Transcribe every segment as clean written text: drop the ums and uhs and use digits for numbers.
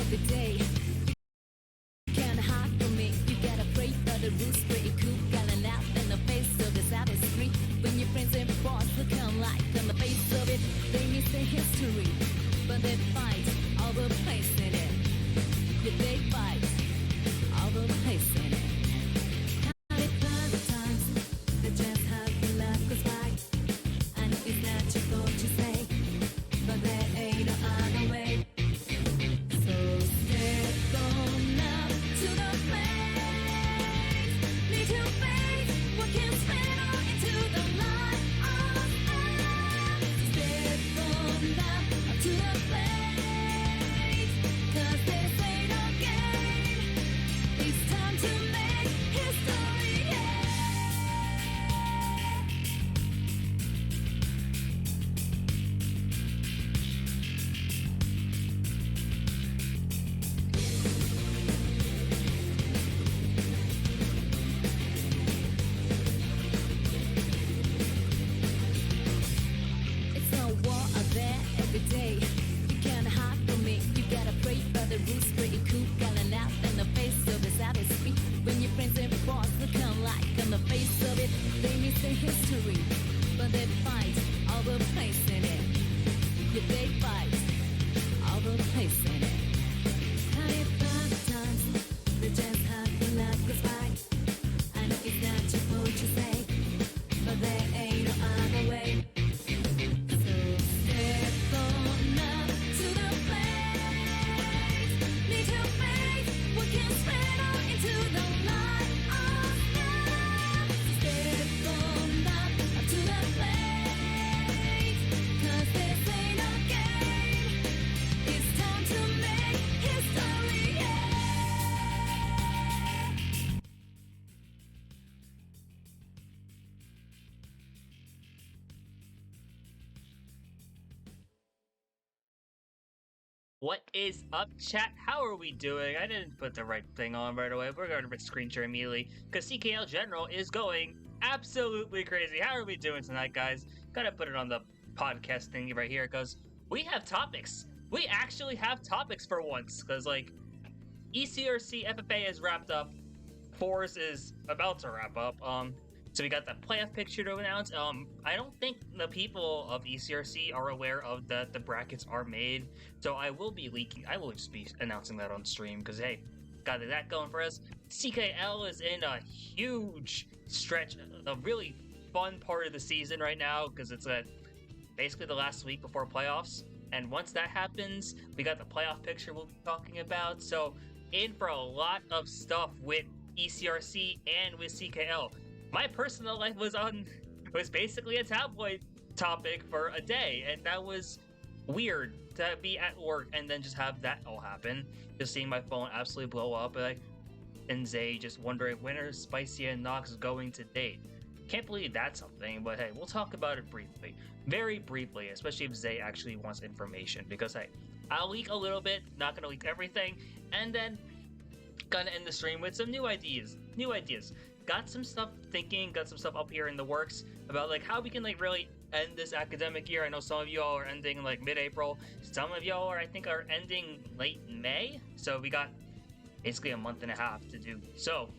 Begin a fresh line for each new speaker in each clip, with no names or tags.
every day. You can't hide from me. You gotta pray for the rules, pretty cool. Got a laugh in the face of this artistry. When your friends and boss look alike on the face of it, they miss the history. But they fight all the place in it. Yeah, they fight all the place in it. How they find the times, they just how your life goes by. And it's natural to say, but there ain't no other way. So step on up to the place. Need to face what can spin on into the light of us. Step on up to the place. 'Cause this ain't no game. It's time to make history, yeah. It's a war out there every day. You can't hide from me. You gotta pray for the rules, pretty cool. Gotta laugh in the face of this artistry. When your friends and boss look alike on the face of it, they miss the history. But they fight all the place in it. Yeah, they fight all the place in it. How they find the times, they just how your life goes by. And it's not your fault to say, but there ain't no other way. So step on up to the place. Need to face what can spread on into the light of us. Step on up to the place. 'Cause this ain't no game. It's time to make history, yeah.
What is up, chat? How are we doing? I didn't put the right thing on right away. We're going to screen share immediately because CKL General is going absolutely crazy. How are we doing tonight, guys? Gotta put it on the podcast thingy right here because we have topics. We actually have topics for once because, like, ECRC FFA is wrapped up. Fours is about to wrap up. So we got the playoff picture to announce. I don't think the people of ECRC are aware of that the brackets are made. So I will just be announcing that on stream because, hey, got that going for us. CKL is in a huge stretch, a really fun part of the season right now because it's basically the last week before playoffs. And once that happens, we got the playoff picture we'll be talking about. So in for a lot of stuff with ECRC and with CKL. My personal life was basically a tabloid topic for a day, and that was weird to be at work and then just have that all happen. Just seeing my phone absolutely blow up, and Zay just wondering when are Spicy and Nox going to date. Can't believe that's something, but hey, we'll talk about it briefly, very briefly, especially if Zay actually wants information. Because hey, I'll leak a little bit, not gonna leak everything, and then gonna end the stream with some new ideas. Got some stuff up here in the works about like how we can like really end this academic year. I know some of you all are ending like mid-April. Some of y'all are ending late May. So we got basically a month and a half to do. So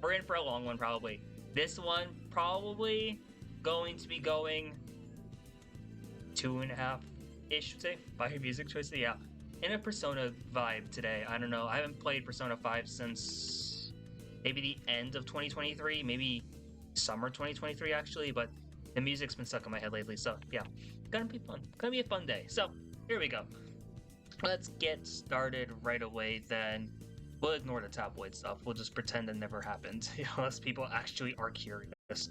we're in for a long one probably. This one probably going to be going 2.5-ish, say, by music choices. Yeah, in a Persona vibe today. I don't know. I haven't played Persona 5 since maybe the end of 2023, maybe summer 2023 actually, but the music's been stuck in my head lately, so yeah, gonna be fun. Gonna be a fun day. So here we go. Let's get started right away then. We'll ignore the tabloid stuff. We'll just pretend it never happened, unless people actually are curious.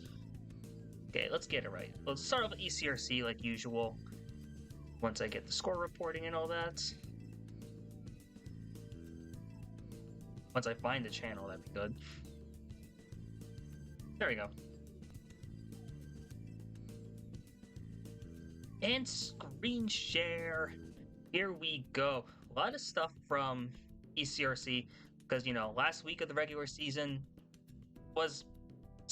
Okay, let's get it right. Let's start off with ECRC like usual. Once I get the score reporting and all that. Once I find the channel, that'd be good. There we go. And screen share. Here we go. A lot of stuff from ECRC because, you know, last week of the regular season was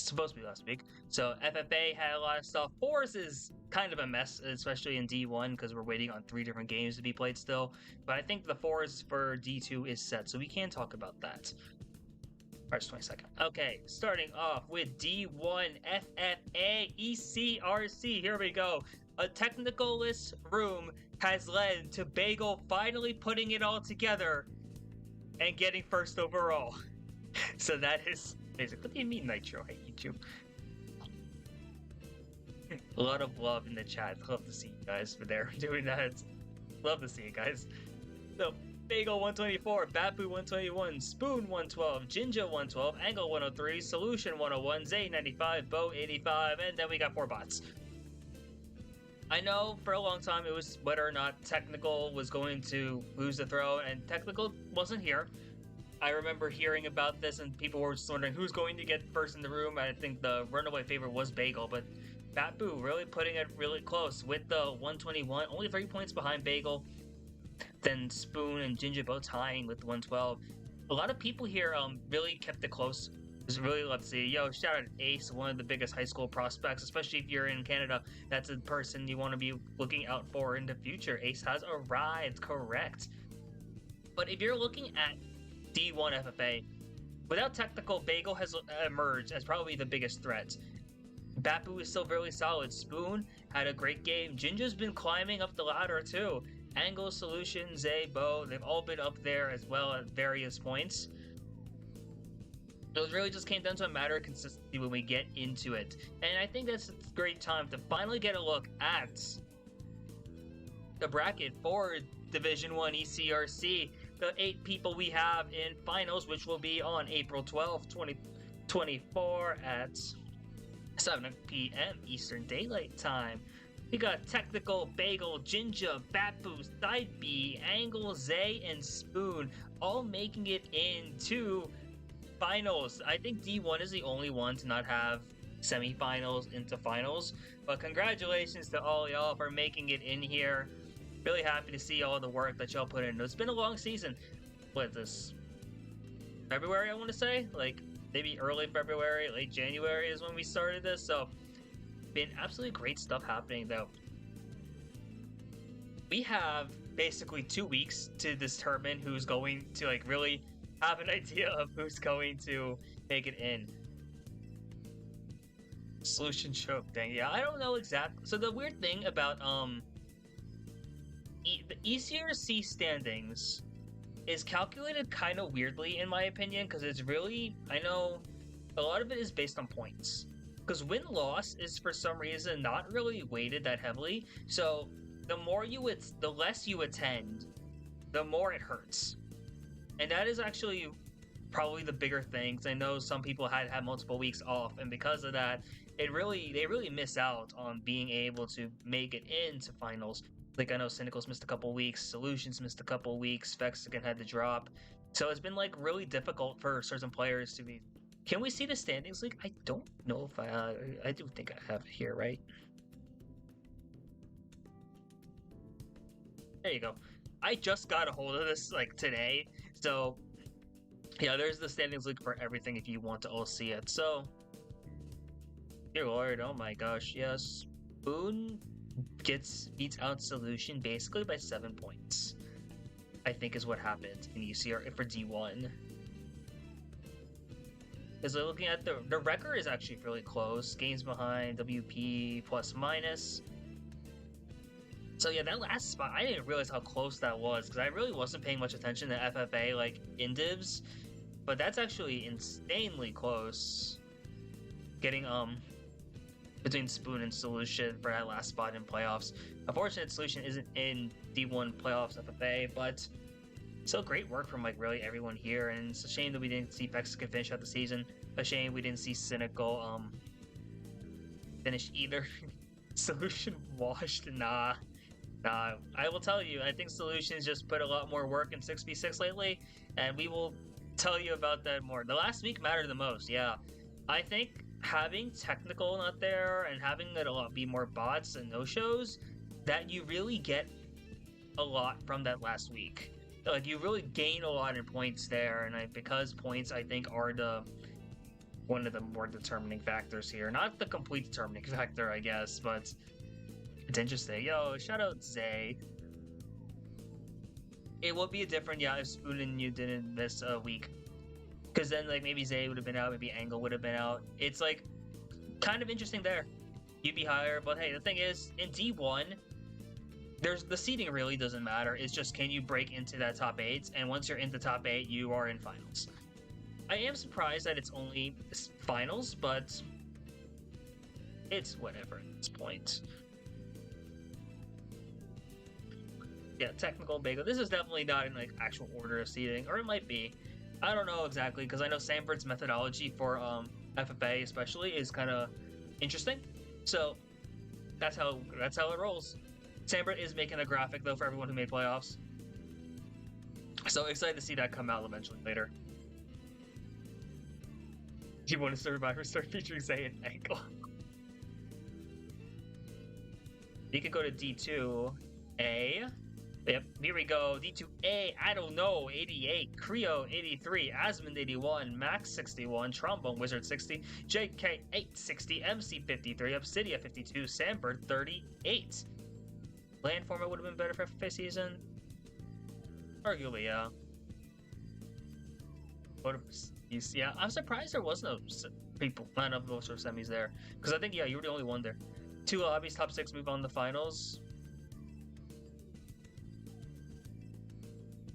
supposed to be last week. So FFA had a lot of stuff. Fours is kind of a mess, especially in D1 because we're waiting on 3 different games to be played still. But I think the fours for D2 is set, so we can talk about that. March 22nd. Okay, starting off with D1 FFA ECRC. Here we go. A technicalist room has led to Bagel finally putting it all together and getting first overall. So that is amazing. What do you mean, Nitro? I hate you. A lot of love in the chat. Love to see you guys for there doing that. Love to see you guys. So, Bagel 124, Bapu 121, Spoon 112, Jinja 112, Angle 103, Solution 101, Zay 95, Bo 85, and then we got 4 bots. I know for a long time it was whether or not Technical was going to lose the throne, and Technical wasn't here. I remember hearing about this and people were just wondering who's going to get first in the room. I think the runaway favorite was Bagel, but Bapu really putting it really close with the 121, only 3 points behind Bagel. Then Spoon and Ginger both tying with 112. A lot of people here really kept it close. Just really love to see. Yo, shout out Ace, one of the biggest high school prospects, especially if you're in Canada. That's a person you want to be looking out for in the future. Ace has arrived, correct. But if you're looking at D1 FFA, without Technical, Bagel has emerged as probably the biggest threat. Bapu is still really solid. Spoon had a great game. Jinja's been climbing up the ladder too. Angle, Solution, Zay, Bo, they've all been up there as well at various points. It really just came down to a matter of consistency when we get into it. And I think that's a great time to finally get a look at the bracket for Division 1 ECRC. The 8 people we have in finals, which will be on April 12th, 2024 at 7 p.m. Eastern Daylight Time. We got Technical, Bagel, Jinja, Bapu, Side B, Angle, Zay, and Spoon all making it into finals. I think D1 is the only one to not have semifinals into finals, but congratulations to all y'all for making it in here. Really happy to see all the work that y'all put in. It's been a long season. What is this? February, I want to say? Like, maybe early February, late January is when we started this, so been absolutely great stuff happening though. We have basically 2 weeks to determine who's going to like really have an idea of who's going to make it in. Solution choke, dang, yeah, I don't know exactly. So the weird thing about the ECRC standings is calculated kind of weirdly in my opinion, because it's really, I know a lot of it is based on points. Because win-loss is for some reason not really weighted that heavily. So the less you attend, the more it hurts. And that is actually probably the bigger thing. Because I know some people had multiple weeks off, and because of that, they really miss out on being able to make it into finals. Like I know Cynical's missed a couple weeks, Solutions missed a couple weeks, Fexican had to drop. So it's been like really difficult for certain players to be. Can we see the standings league? I don't know if I do think I have it here, right? There you go. I just got a hold of this like today. So yeah, there's the standings league for everything if you want to all see it. So dear Lord, oh my gosh, yes. Spoon beats out Solution basically by 7 points. I think is what happened in UCR for D1. Because looking at the record is actually really close. Games behind, WP plus minus. So yeah, that last spot, I didn't realize how close that was because I really wasn't paying much attention to FFA like in divs. But that's actually insanely close. Getting between Spoon and Solution for that last spot in playoffs. Unfortunately, Solution isn't in D1 playoffs FFA, but still great work from like really everyone here, and it's a shame that we didn't see Fexican finish out the season. A shame we didn't see Cynical finish either. Solution washed, nah. I will tell you, I think Solutions just put a lot more work in 6v6 lately, and we will tell you about that more. The last week mattered the most, yeah. I think having Technical not there and having it a lot be more bots and no-shows, that you really get a lot from that last week. Like, you really gain a lot in points there, and because points, I think, are one of the more determining factors here. Not the complete determining factor, I guess, but it's interesting. Yo, shout out Zay. It would be different, yeah, if Spoon and you didn't miss a week. Because then, like, maybe Zay would have been out, maybe Angle would have been out. It's, like, kind of interesting there. You'd be higher, but hey, the thing is, in D1, the seeding really doesn't matter. It's just, can you break into that top 8? And once you're in the top 8, you are in finals. I am surprised that it's only finals, but it's whatever at this point. Yeah, technical bagel. This is definitely not in like actual order of seeding, or it might be. I don't know exactly, because I know Sanford's methodology for FFA especially is kind of interesting. So that's how it rolls. Sanford is making a graphic though for everyone who made playoffs. So excited to see that come out eventually later. Do you want to Survivor start featuring Zay and Ankle? You could go to D2A. Yep, here we go. D2A, I don't know, 88, Creo 83, Asmund 81, Max 61, Trombone Wizard 60, JK 860, MC 53, Obsidia 52, Sanford 38. Land format would have been better for FFA season? Arguably, yeah. Yeah, I'm surprised there was no people, not enough votes for semis there. Because I think, yeah, you were the only one there. 2 lobbies, top 6 move on to the finals.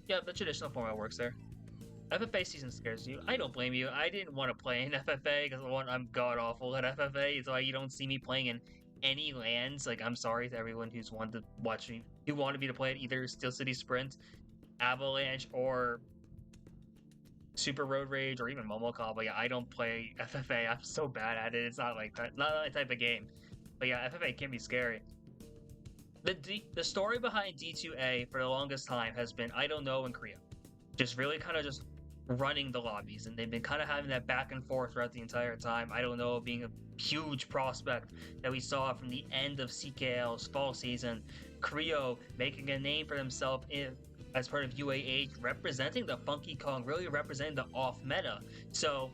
Yeah, the traditional format works there. FFA season scares you. I don't blame you. I didn't want to play in FFA because I'm god awful at FFA. It's why you don't see me playing in any lands. Like, I'm sorry to everyone who's wanted to watch me, who wanted me to play at either Steel City Sprint, Avalanche, or Super Road Rage, or even Momoka. But yeah, I don't play FFA. I'm so bad at it. It's not like that. Not that type of game. But yeah, FFA can be scary. The story behind D2A for the longest time has been I don't know and Creo. Just really kind of just running the lobbies, and they've been kind of having that back and forth throughout the entire time. I don't know being a huge prospect that we saw from the end of CKL's fall season. Creo making a name for himself as part of UAH, representing the Funky Kong, really representing the off meta. So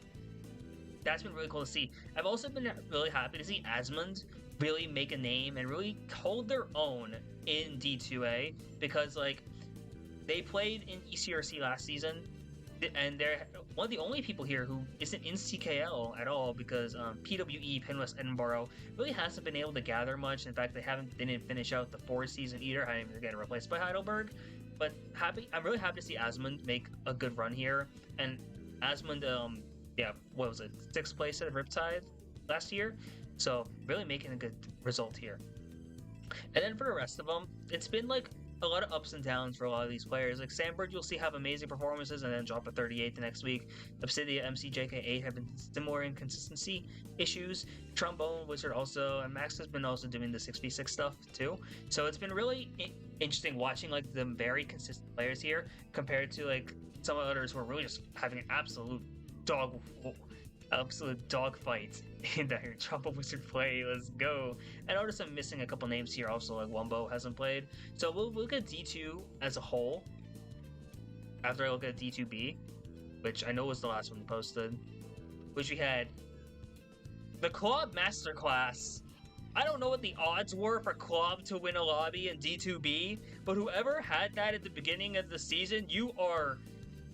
that's been really cool to see. I've also been really happy to see Asmund really make a name and really hold their own in D2A, because like they played in ECRC last season, and they're one of the only people here who isn't in CKL at all, because PWE Pinwest Edinburgh really hasn't been able to gather much. In fact, they didn't finish out the 4th season either, having to get replaced by Heidelberg. But I'm really happy to see Asmund make a good run here. And Asmund, yeah, what was it, 6th place at Riptide last year? So really making a good result here. And then for the rest of them, it's been like a lot of ups and downs for a lot of these players. Like Sandberg, you'll see have amazing performances and then drop a 38 the next week. Obsidia, MC, JK8 have been similar inconsistency issues. Trombone Wizard also, and Max has been also doing the 6v6 stuff too. So it's been really interesting watching like the very consistent players here compared to like some others who are really just having an absolute dogfight in that Trombone Wizard play. Let's go. I noticed I'm missing a couple names here also, like Wumbo hasn't played. So we'll look at D2 as a whole after I look at D2B, which I know was the last one posted, which we had the Club Masterclass. I don't know what the odds were for Club to win a lobby in D2B, but whoever had that at the beginning of the season, you are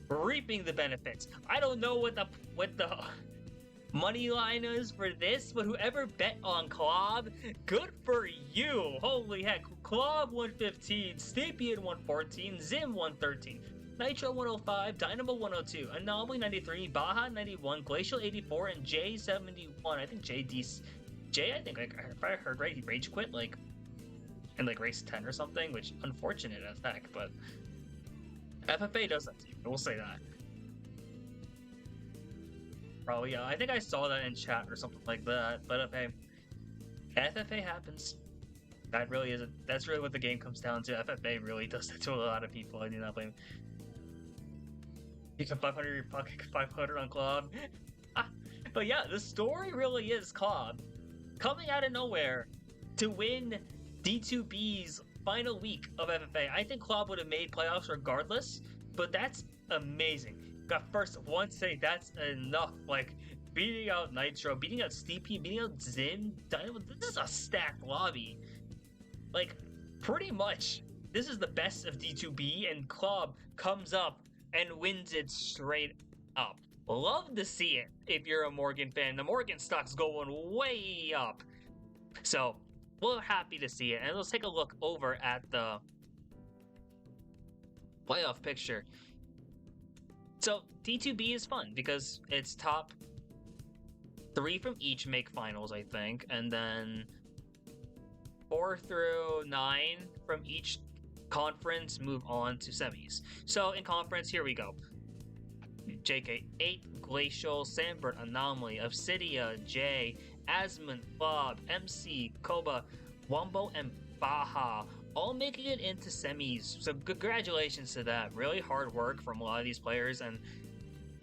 reaping the benefits. I don't know what the money line is for this, but whoever bet on Klob, good for you. Holy heck. Klob 115, Stapien 114, Zim 113, Nitro 105, Dynamo 102, Anomaly 93, Baja 91, Glacial 84, and J 71. I think I think like, if I heard right, he rage quit like in like race 10 or something, which unfortunate as heck, but FFA does that to you, we'll say that. Probably, yeah. I think I saw that in chat or something like that. But okay, FFA happens. That's really what the game comes down to. FFA really does that to a lot of people. I do not blame. You can 500 your pocket, 500 on Klob. But yeah, the story really is Klob coming out of nowhere to win D2B's final week of FFA. I think Klob would have made playoffs regardless, but that's amazing. Got first one say that's enough. Like, beating out Nitro, beating out Steepy, beating out Zim, Dynamo. This is a stacked lobby. Like, pretty much, this is the best of D2B, and Club comes up and wins it straight up. Love to see it if you're a Morgan fan. The Morgan stock's going way up. So, we're happy to see it. And let's take a look over at the playoff picture. So, D2B is fun because it's top 3 from each make finals, I think. And then 4 through 9 from each conference move on to semis. So, in conference, here we go. JK8, Glacial, Sandbird, Anomaly, Obsidia, J, Asmund, Bob, MC, Koba, Wombo, and Baja, all making it into semis. So congratulations to them. Really hard work from a lot of these players, and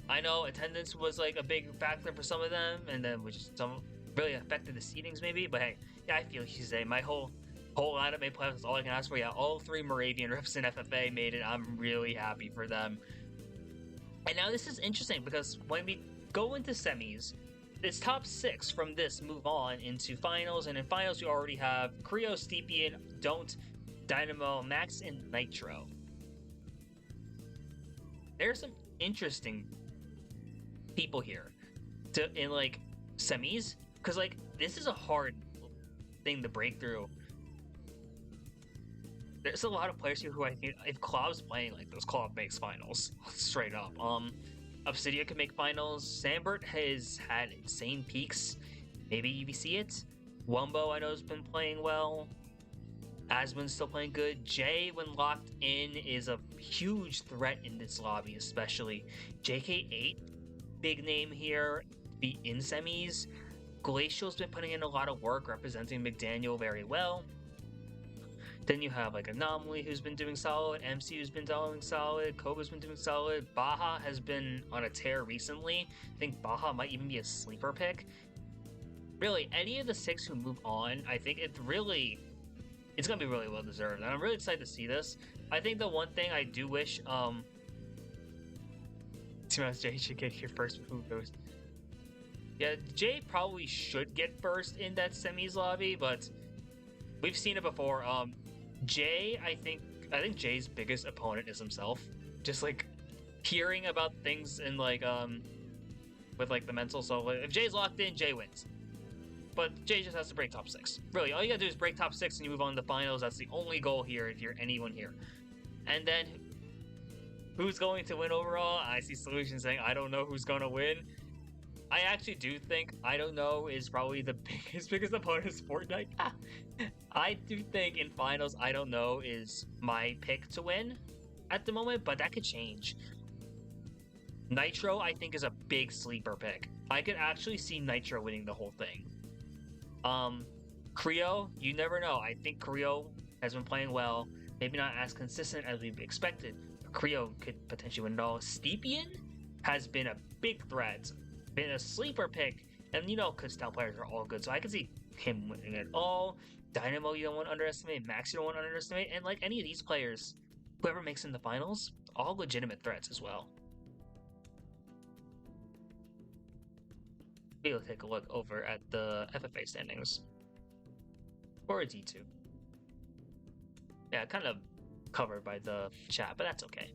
I know attendance was like a big factor for some of them, and then which some really affected the seedings maybe. But hey, yeah, I feel you say my whole lineup made playoffs. That's all I can ask for. Yeah, all 3 Moravian Rifts and FFA made it. I'm really happy for them. And now this is interesting because when we go into semis, it's top 6 from this move on into finals, and in finals we already have Creo, Steepian, Don't, Dynamo, Max, and Nitro. There's some interesting people here in like semis, because like this is a hard thing to break through. There's a lot of players here who I think if Klob's playing like those, Klob makes finals straight up. Obsidia can make finals. Sambert has had insane peaks. Maybe EVC it. Wumbo I know has been playing well. Asmund's still playing good. Jay, when locked in, is a huge threat in this lobby, especially. JK8, big name here, be in semis. Glacial's been putting in a lot of work representing McDaniel very well. Then you have like Anomaly, who's been doing solid, MC, who's been doing solid, Koba's been doing solid, Baja has been on a tear recently. I think Baja might even be a sleeper pick. Really, any of the 6 who move on, I think it's gonna be really well deserved, and I'm really excited to see this. I think the one thing I do wish, Jay should get here first. Who goes? Yeah, Jay probably should get first in that semis lobby, but we've seen it before. Jay, I think Jay's biggest opponent is himself. Just like hearing about things in like with like the mental. So like, if Jay's locked in, Jay wins. But Jay just has to break top 6. Really, all you gotta do is break top 6 and you move on to the finals. That's the only goal here if you're anyone here. And then who's going to win overall? I see Solution saying I don't know who's gonna win. I actually do think I don't know is probably the biggest opponent is Fortnite. I do think in finals I don't know is my pick to win at the moment, but that could change. Nitro I think is a big sleeper pick. I could actually see Nitro winning the whole thing. Creo, you never know. I think Creo has been playing well. Maybe not as consistent as we expected. Creo could potentially win it all. Steepian has been a big threat. Been a sleeper pick, and you know, because style players are all good, so I can see him winning it all. Dynamo, you don't want to underestimate. Max, you don't want to underestimate, and like any of these players, whoever makes in the finals, all legitimate threats as well. We'll take a look over at the FFA standings for D2. Yeah, kind of covered by the chat, but that's okay.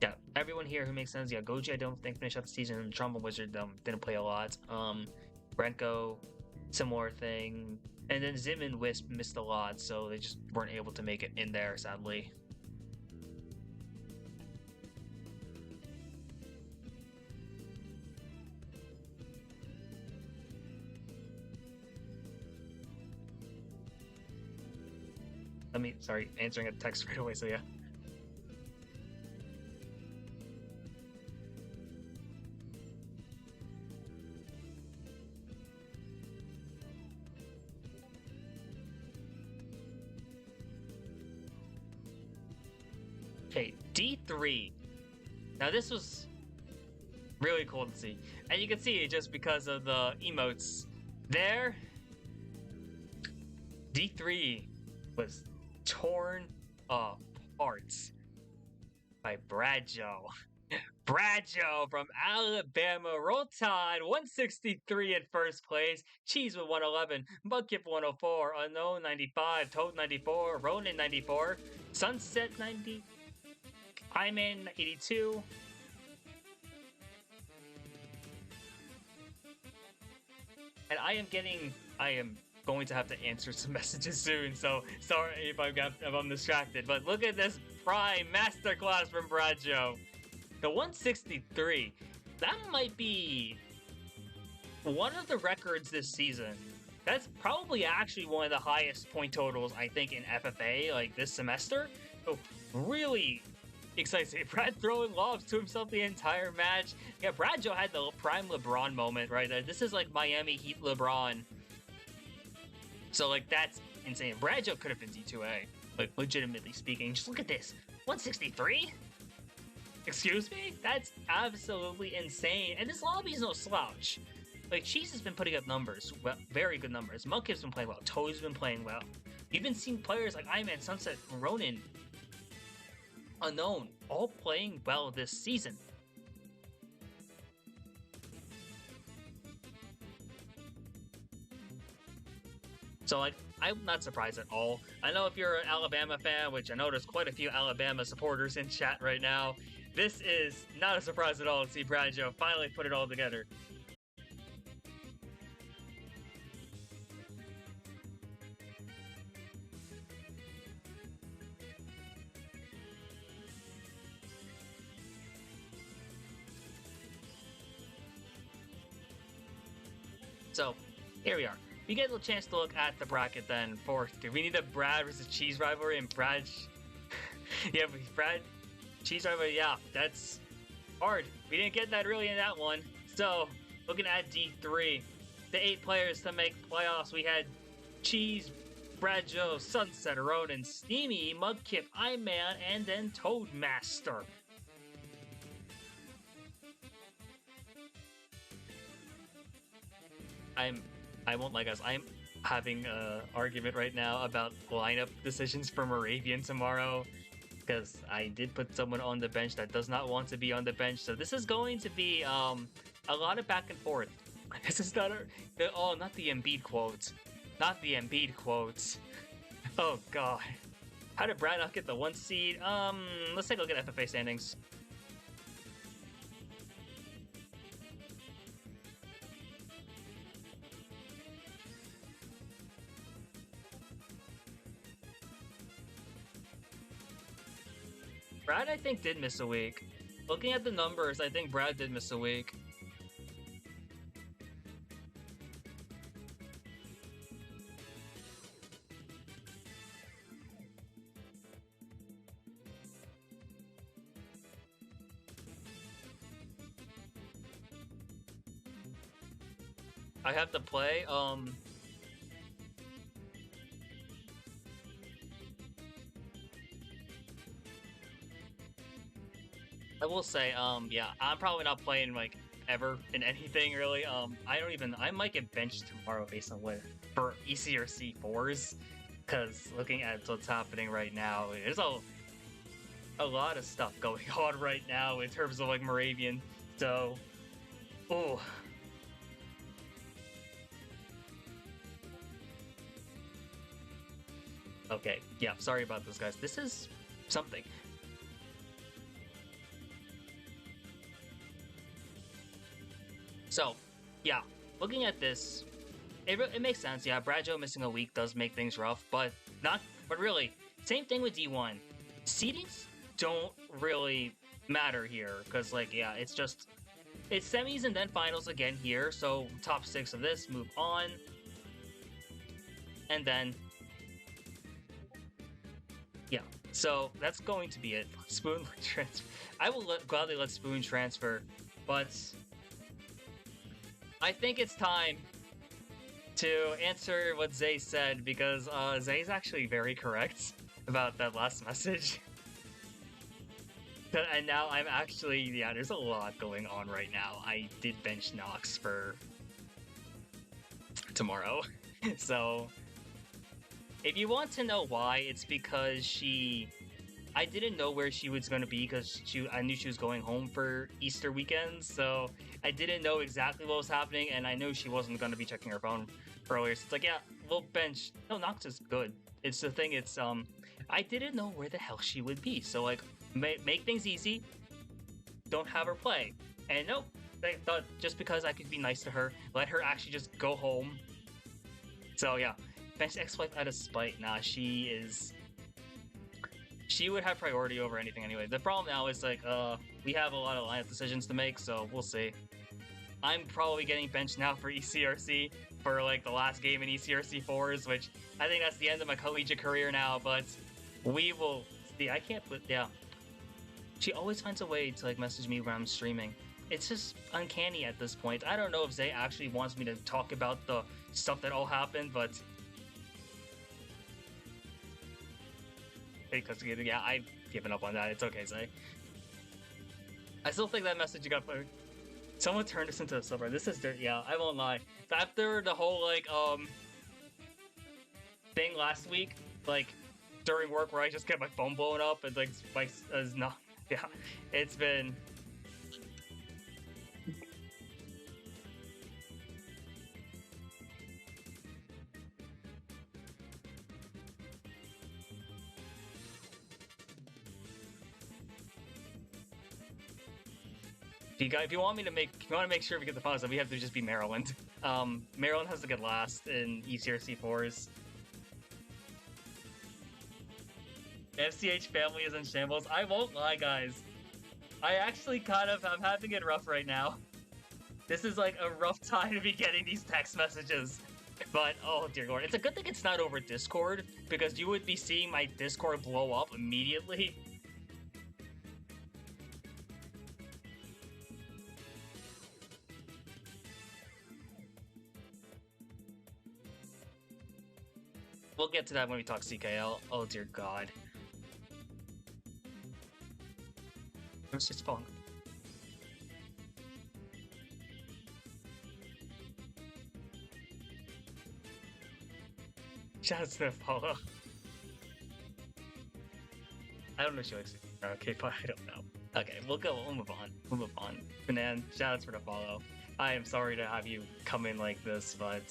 Yeah, everyone here who makes sense. Yeah, Goji, I don't think finished out the season. Trauma Wizard didn't play a lot. Brenko, similar thing. And then Zim and Wisp missed a lot, so they just weren't able to make it in there, sadly. Sorry, answering a text right away, so yeah. Okay, D3. Now this was really cool to see. And you can see it just because of the emotes there. D3 was torn apart by Bradshaw. Bradshaw from Alabama. Roll Tide, 163 in first place. Cheese with 111. Mudkip 104. Unknown 95. Toad 94. Ronin 94. Sunset 90. I'm in 82. And I am going to have to answer some messages soon, so sorry if I'm distracted. But look at this prime masterclass from Bradshaw. The 163, that might be one of the records this season. That's probably actually one of the highest point totals, I think, in FFA, like, this semester. So, really excited. Brad throwing lobs to himself the entire match. Yeah, Bradshaw had the prime LeBron moment right there. This is like Miami Heat LeBron. So, like, that's insane. Bradshaw could have been D2A, like, legitimately speaking. Just look at this. 163? Excuse me? That's absolutely insane. And this lobby's no slouch. Like, Cheese has been putting up numbers, well, very good numbers. Mudkip's been playing well. Toad's been playing well. You've been seeing players like Iman, Sunset, Ronin, Unknown, all playing well this season. So, like, I'm not surprised at all. I know if you're an Alabama fan, which I know there's quite a few Alabama supporters in chat right now, this is not a surprise at all to see Bradshaw finally put it all together. So, here we are. We get a chance to look at the bracket then for, we need a Brad versus Cheese rivalry, and Brad, yeah, Brad, Cheese rivalry, yeah, that's hard. We didn't get that really in that one. So, looking at D3, the 8 players to make playoffs, we had Cheese, Bradshaw, Sunset, Ronin, Steamy, Mudkip, Iman, and then Toadmaster. I won't lie, guys. I'm having an argument right now about lineup decisions for Moravian tomorrow, because I did put someone on the bench that does not want to be on the bench. So this is going to be a lot of back and forth. This is not not the Embiid quotes, not the Embiid quotes. Oh god, how did Brad not get the 1 seed? Let's take a look at FFA standings. Brad, I think, did miss a week. Looking at the numbers, I think Brad did miss a week. I have to play, I will say, yeah, I'm probably not playing, like, ever in anything, really. I might get benched tomorrow based on what, for ECRC 4s, because looking at what's happening right now, there's a lot of stuff going on right now in terms of, like, Moravian, so, oh. Okay, yeah, sorry about this, guys. This is something. So, yeah, looking at this, it makes sense. Yeah, Bradshaw missing a week does make things rough, but really, same thing with D1. Seedings don't really matter here, because, like, yeah, it's semis and then finals again here, so top 6 of this, move on. And then, yeah, so that's going to be it. Spoon transfer. I will gladly let Spoon transfer, but I think it's time to answer what Zay said, because Zay's actually very correct about that last message. And now I'm actually, yeah, there's a lot going on right now. I did bench Nox for tomorrow. So, if you want to know why, it's because she I didn't know where she was going to be because I knew she was going home for Easter weekend, so I didn't know exactly what was happening, and I knew she wasn't going to be checking her phone earlier. So it's like, yeah, we'll bench. No, Nox is good. It's the thing. It's I didn't know where the hell she would be, so like make things easy. Don't have her play, and nope. I thought just because I could be nice to her, let her actually just go home. So yeah, bench X-Wife out of spite. Nah, she would have priority over anything anyway. The problem now is like, we have a lot of lineup decisions to make, so we'll see. I'm probably getting benched now for ECRC for like the last game in ECRC 4s, which I think that's the end of my collegiate career now, but we will see. I can't put, yeah. She always finds a way to like message me when I'm streaming. It's just uncanny at this point. I don't know if Zay actually wants me to talk about the stuff that all happened, but because yeah, I've given up on that. It's okay, Zay. I still think that message you got put. Someone turned us into a subreddit. This is dirty. Yeah, I won't lie. After the whole like thing last week, like during work where I just get my phone blown up and like not. Yeah, it's been. If you want to make sure we get the finals, then we have to just be Maryland. Maryland has to get last in ECRC 4s. FCH family is in shambles. I won't lie, guys. I actually I'm having it rough right now. This is like a rough time to be getting these text messages. But, oh dear lord. It's a good thing it's not over Discord, because you would be seeing my Discord blow up immediately. We'll get to that when we talk CKL. Oh dear god. It's just fun. Shout out to the follow. I don't know if she likes it. Okay, but I don't know. Okay, we'll move on. We'll move on. Banan, shout outs for the follow. I am sorry to have you come in like this, but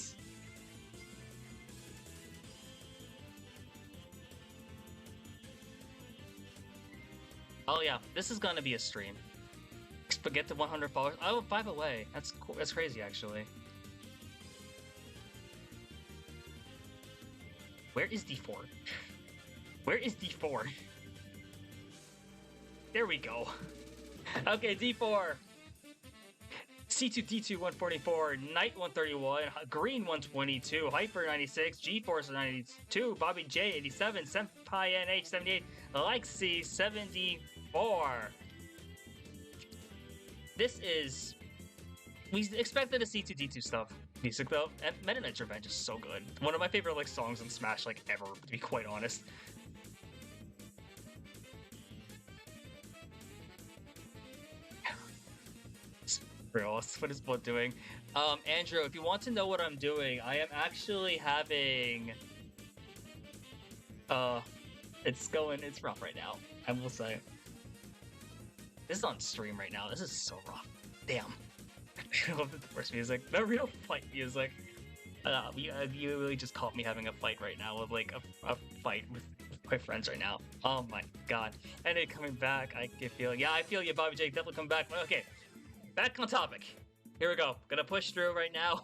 oh yeah, this is gonna be a stream. But get to 100 followers. Oh, 5 away. That's cool. That's crazy, actually. Where is D4? Where is D4? There we go. Okay, D4. C2D2 144, Knight 131, Green 122, Hyper 96, GeForce 92, Bobby J 87, Senpai NH 78, Lexi 74. This is. We expected a C2D2 stuff. Music though, and Meta Knight's Revenge is so good. One of my favorite like songs in Smash like ever, to be quite honest. Real, what is Blood doing? Andrew, if you want to know what I'm doing, I am actually having it's rough right now, I will say. This is on stream right now. This is so rough. Damn. I love the first music. The real fight music. You really just caught me having a fight right now with like a fight with my friends right now. Oh my god. And it coming back, I can feel. Yeah, I feel you, Bobby J. Definitely come back. Okay, back on topic. Here we go. Gonna push through right now.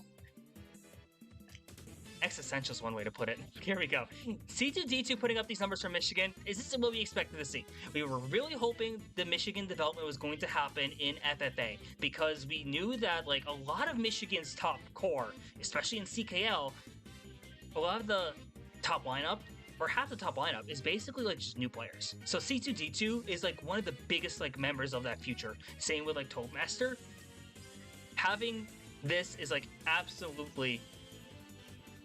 Existential is one way to put it. Here we go. C2D2 putting up these numbers for Michigan. Is this what we expected to see? We were really hoping the Michigan development was going to happen in FFA because we knew that like a lot of Michigan's top core, especially in CKL, a lot of the top lineup or half the top lineup is basically like just new players. So C2D2 is like one of the biggest like members of that future. Same with like Toadmaster. Having this is like absolutely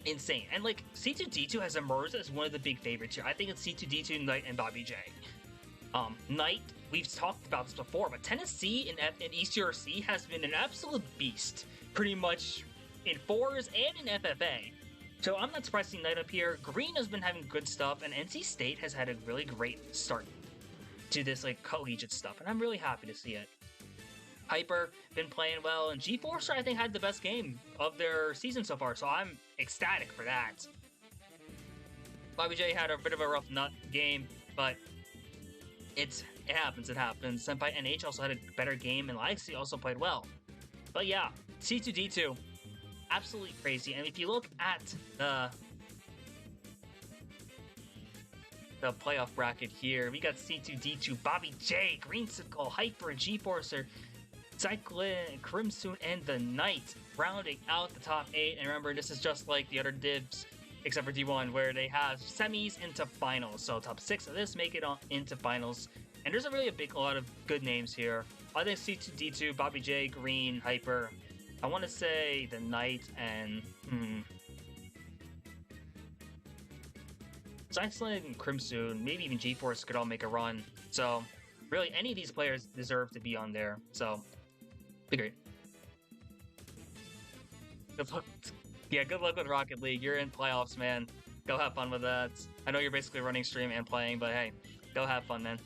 insane. And like C2D2 has emerged as one of the big favorites here. I think it's C2D2, Knight, and Bobby J. Knight, we've talked about this before, but Tennessee in ECRC has been an absolute beast, pretty much in 4s and in FFA. So I'm not surprised to see Knight up here. Green has been having good stuff, and NC State has had a really great start. to this like collegiate stuff, and I'm really happy to see it. Hyper been playing well, and G-Forcer I think had the best game of their season so far, so I'm ecstatic for that. Bobby J had a bit of a rough nut game, but it happens. Senpai NH also had a better game, and Lexi also played well. But yeah, C2D2, absolutely crazy. And if you look at the playoff bracket here, we got C2D2, Bobby J, Greensicle, Hyper, and G-Forcer, Cyclin, Crimson, and the Knight rounding out the top 8. And remember, this is just like the other divs, except for D1, where they have semis into finals. So top 6 of this make it on into finals. And there's a lot of good names here. I think C2D2, Bobby J, Green, Hyper. I want to say the Knight and Cyclin and Crimson, maybe even G-Force could all make a run. So really, any of these players deserve to be on there. So be great. Good luck. Yeah, good luck with Rocket League. You're in playoffs, man. Go have fun with that. I know you're basically running stream and playing, but hey, go have fun, man.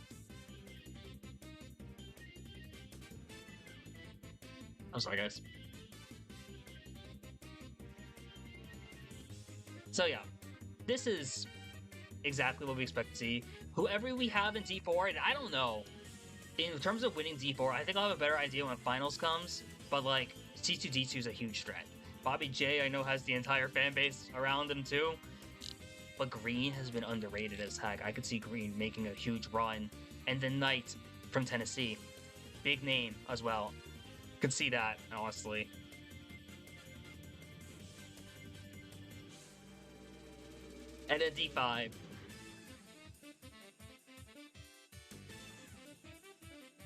I'm sorry, guys. So yeah, this is exactly what we expect to see. Whoever we have in D4, and I don't know, in terms of winning D4, I think I'll have a better idea when finals comes, but like, C2D2 is a huge threat. Bobby J, I know, has the entire fan base around him too, but Green has been underrated as heck. I could see Green making a huge run, and the Knight from Tennessee, big name as well. Could see that, honestly. And then D5.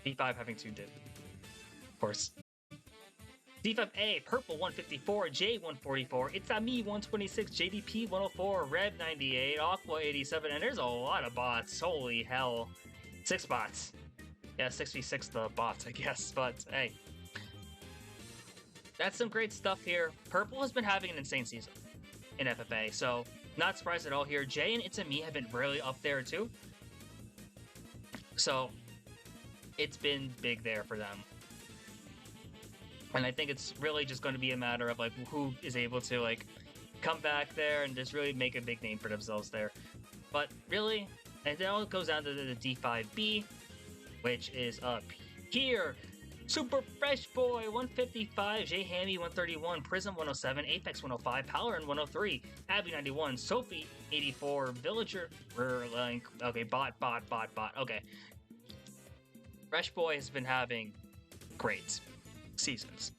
D5 having 2 div, of course. D5A, Purple 154, J 144, It's a Me 126, JDP 104, Red 98, Aqua 87, and there's a lot of bots. Holy hell. 6 bots. Yeah, 6v6 the bots, I guess, but hey. That's some great stuff here. Purple has been having an insane season in FFA, so not surprised at all here. Jay and It's a Me have been really up there too. So it's been big there for them. And I think it's really just going to be a matter of like who is able to like come back there and just really make a big name for themselves there. But really, and it all goes down to the D5B, which is up here. Super Fresh Boy 155, J Hammy 131, Prism 107, Apex 105, Palarin 103, Abby 91, Sophie 84, Villager, okay, bot, okay. Fresh Boy has been having great seasons.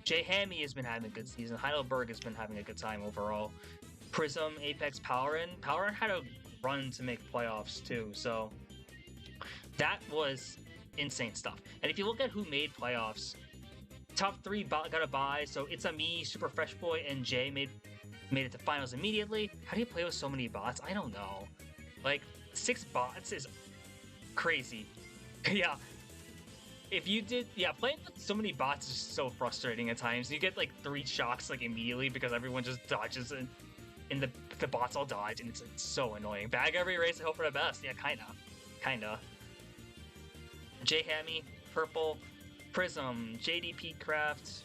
J Hammy has been having a good season. Heidelberg has been having a good time overall. Prism, Apex, Palarin had a run to make playoffs too, so that was insane stuff. And if you look at who made playoffs, top 3 got a bye, so It's a Me, Super Fresh Boy, and Jay made it to finals immediately. How do you play with so many bots? I don't know. Like, 6 bots is crazy. Yeah. If you did, playing with so many bots is so frustrating at times. You get like 3 shocks like immediately because everyone just dodges and the bots all dodge, and it's so annoying. Bag every race and hope for the best. Yeah, kinda. J Hammy, Purple, Prism, JDP Craft,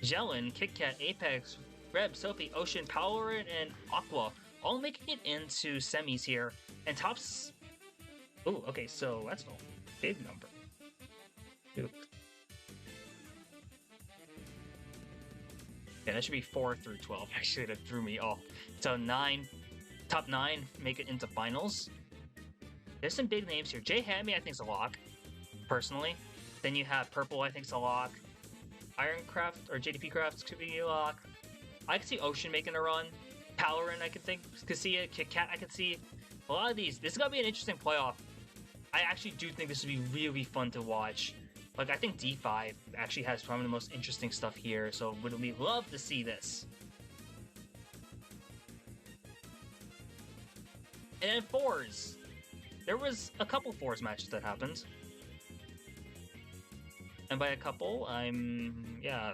Jellin, KitKat, Apex, Reb, Sophie, Ocean, Palarin, and Aqua all making it into semis here. And tops. Ooh, okay, so that's a big number. Ooh. Yeah, that should be 4 through 12. Actually, that threw me off. So top 9 make it into finals. There's some big names here. J Hammy, I think, is a lock, personally. Then you have Purple, I think, is a lock. Ironcraft or JDP Craft could be a lock. I could see Ocean making a run. Palarin, I could see it. KitKat, I could see. A lot of these. This is gonna be an interesting playoff. I actually do think this would be really fun to watch. Like, I think D5 actually has some of the most interesting stuff here, so would we love to see this. And then 4s. There was a couple 4s matches that happened. And by a couple, 3. Yeah,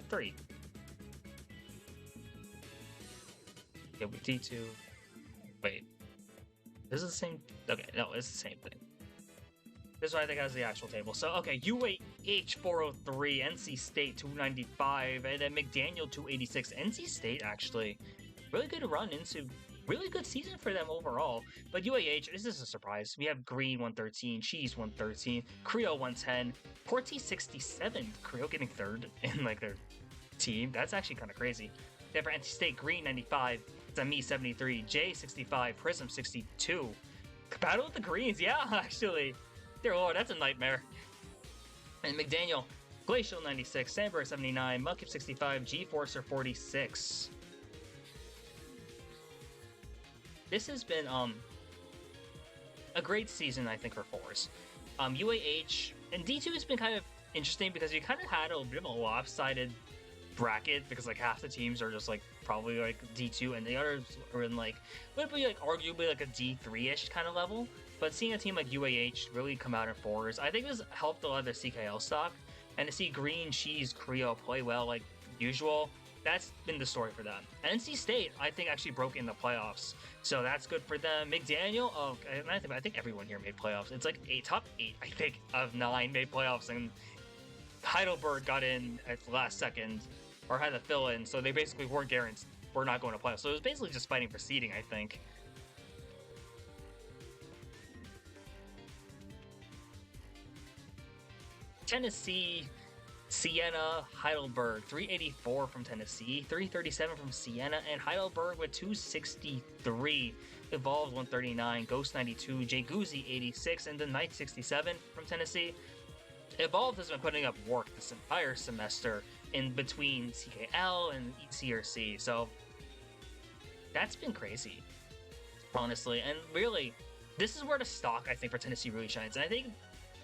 with D2. Wait. This is the same. Okay, no, it's the same thing. This one I think has the actual table. So, okay, UAH 403, NC State 295, and then McDaniel 286. NC State, actually, really good run into really good season for them overall. But UAH, this is a surprise. We have Green 113, Cheese 113, Creo 110, Porty 67. Creo getting third in like their team. That's actually kind of crazy. Then for NC State, Green 95, Zami 73, J 65, Prism 62. Battle with the Greens, yeah, actually. Dear Lord, that's a nightmare. And McDaniel, Glacial 96, Sandberg 79, Mudkip 65, G-Forcer 46. This has been a great season, I think, for fours. UAH and D2 has been kind of interesting because you kind of had a bit of a lopsided bracket because like half the teams are just like probably like D2 and the others are in like would be like arguably like a D3-ish kind of level. But seeing a team like UAH really come out in fours, I think this helped a lot of their CKL stock. And to see Green, Cheese, Creo play well like usual, that's been the story for them. NC State, I think, actually broke in the playoffs. So that's good for them. McDaniel, I think everyone here made playoffs. It's like top 8, I think, of 9 made playoffs. And Heidelberg got in at the last second, or had to fill in. So they basically weren't guaranteed. We're not going to playoffs. So it was basically just fighting for seeding, I think. Tennessee, Siena, Heidelberg, 384 from Tennessee, 337 from Siena, and Heidelberg with 263. Evolved 139, Ghost 92, Jaguzzi 86, and the Knight 67 from Tennessee. Evolved has been putting up work this entire semester in between CKL and CRC, so that's been crazy, honestly. And really, this is where the stock, I think, for Tennessee really shines. And I think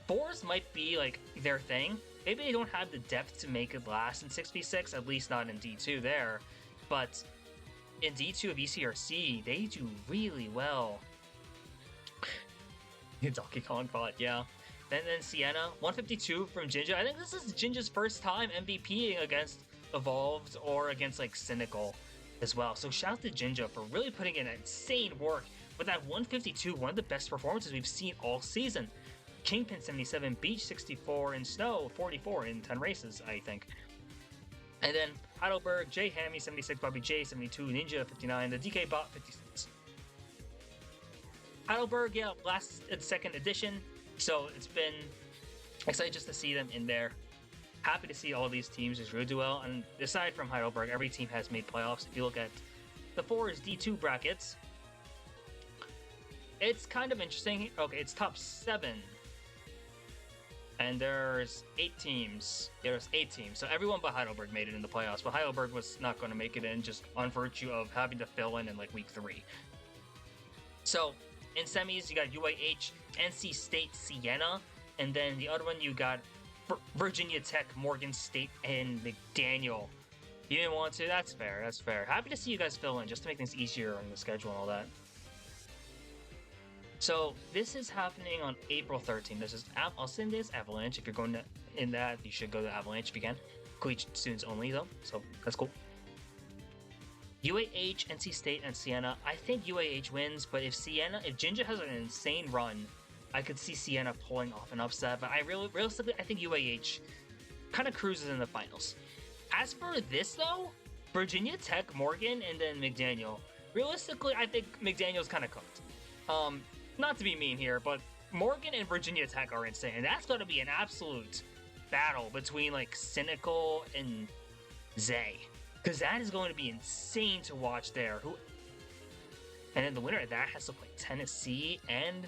fours might be like their thing. Maybe they don't have the depth to make it last in 6v6, at least not in D2 there. But in D2 of ECRC, they do really well. Donkey Kong bot, yeah. And then Siena, 152 from Jinja. I think this is Jinja's first time MVPing against Evolved or against like Cynical as well. So shout out to Jinja for really putting in insane work with that 152, one of the best performances we've seen all season. Kingpin 77, Beach 64, and Snow 44 in 10 races, I think. And then Heidelberg, J Hammy 76, Bobby J 72, Ninja 59, the DK Bot 56. Heidelberg, yeah, second edition. So it's been exciting just to see them in there. Happy to see all these teams just really do well. And aside from Heidelberg, every team has made playoffs. If you look at the fours D2 brackets, it's kind of interesting. Okay, it's top 7. And there's 8 teams. There's 8 teams. So everyone but Heidelberg made it in the playoffs. But Heidelberg was not going to make it in just on virtue of having to fill in like week 3. So in semis, you got UAH, NC State, Siena. And then the other one, you got Virginia Tech, Morgan State, and McDaniel. You didn't want to? That's fair. That's fair. Happy to see you guys fill in just to make things easier on the schedule and all that. So this is happening on April 13th. This is I'll send this Avalanche. If you're going to in that, you should go to Avalanche if you can. Collegiate students only though, so that's cool. UAH, NC State, and Siena. I think UAH wins, but if Jinja has an insane run, I could see Siena pulling off an upset. But realistically, I think UAH kind of cruises in the finals. As for this though, Virginia Tech, Morgan, and then McDaniel. Realistically, I think McDaniel's kind of cooked. Not to be mean here, but Morgan and Virginia Tech are insane. And that's going to be an absolute battle between like Cynical and Zay. Because that is going to be insane to watch there. And then the winner of that has to play Tennessee and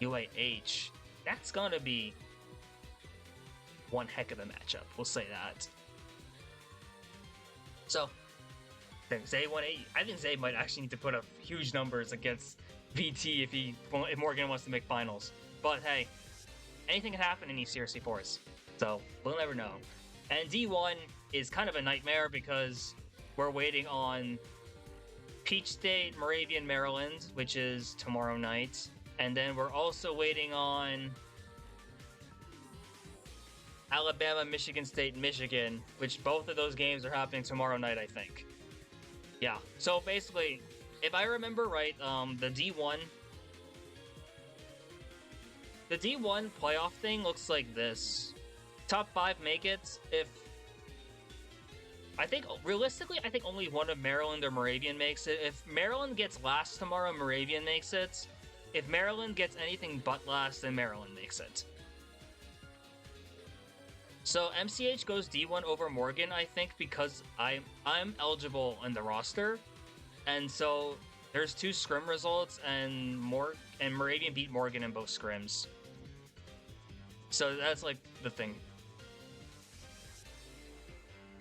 UAH. That's going to be one heck of a matchup. We'll say that. So, then Zay 180. I think Zay might actually need to put up huge numbers against VT if Morgan wants to make finals. But hey, anything can happen in these CRC 4s. So, we'll never know. And D1 is kind of a nightmare because we're waiting on Peach State, Moravian, Maryland, which is tomorrow night. And then we're also waiting on Alabama, Michigan State, Michigan, which both of those games are happening tomorrow night, I think. Yeah, so basically, if I remember right, the D1 the D1 playoff thing looks like this. Top 5 make it. If I think realistically, I think only one of Maryland or Moravian makes it. If Maryland gets last tomorrow, Moravian makes it. If Maryland gets anything but last, then Maryland makes it. So MCH goes D1 over Morgan, I think, because I'm eligible in the roster, and so there's 2 scrim results, and Moravian beat Morgan in both scrims. So that's like the thing.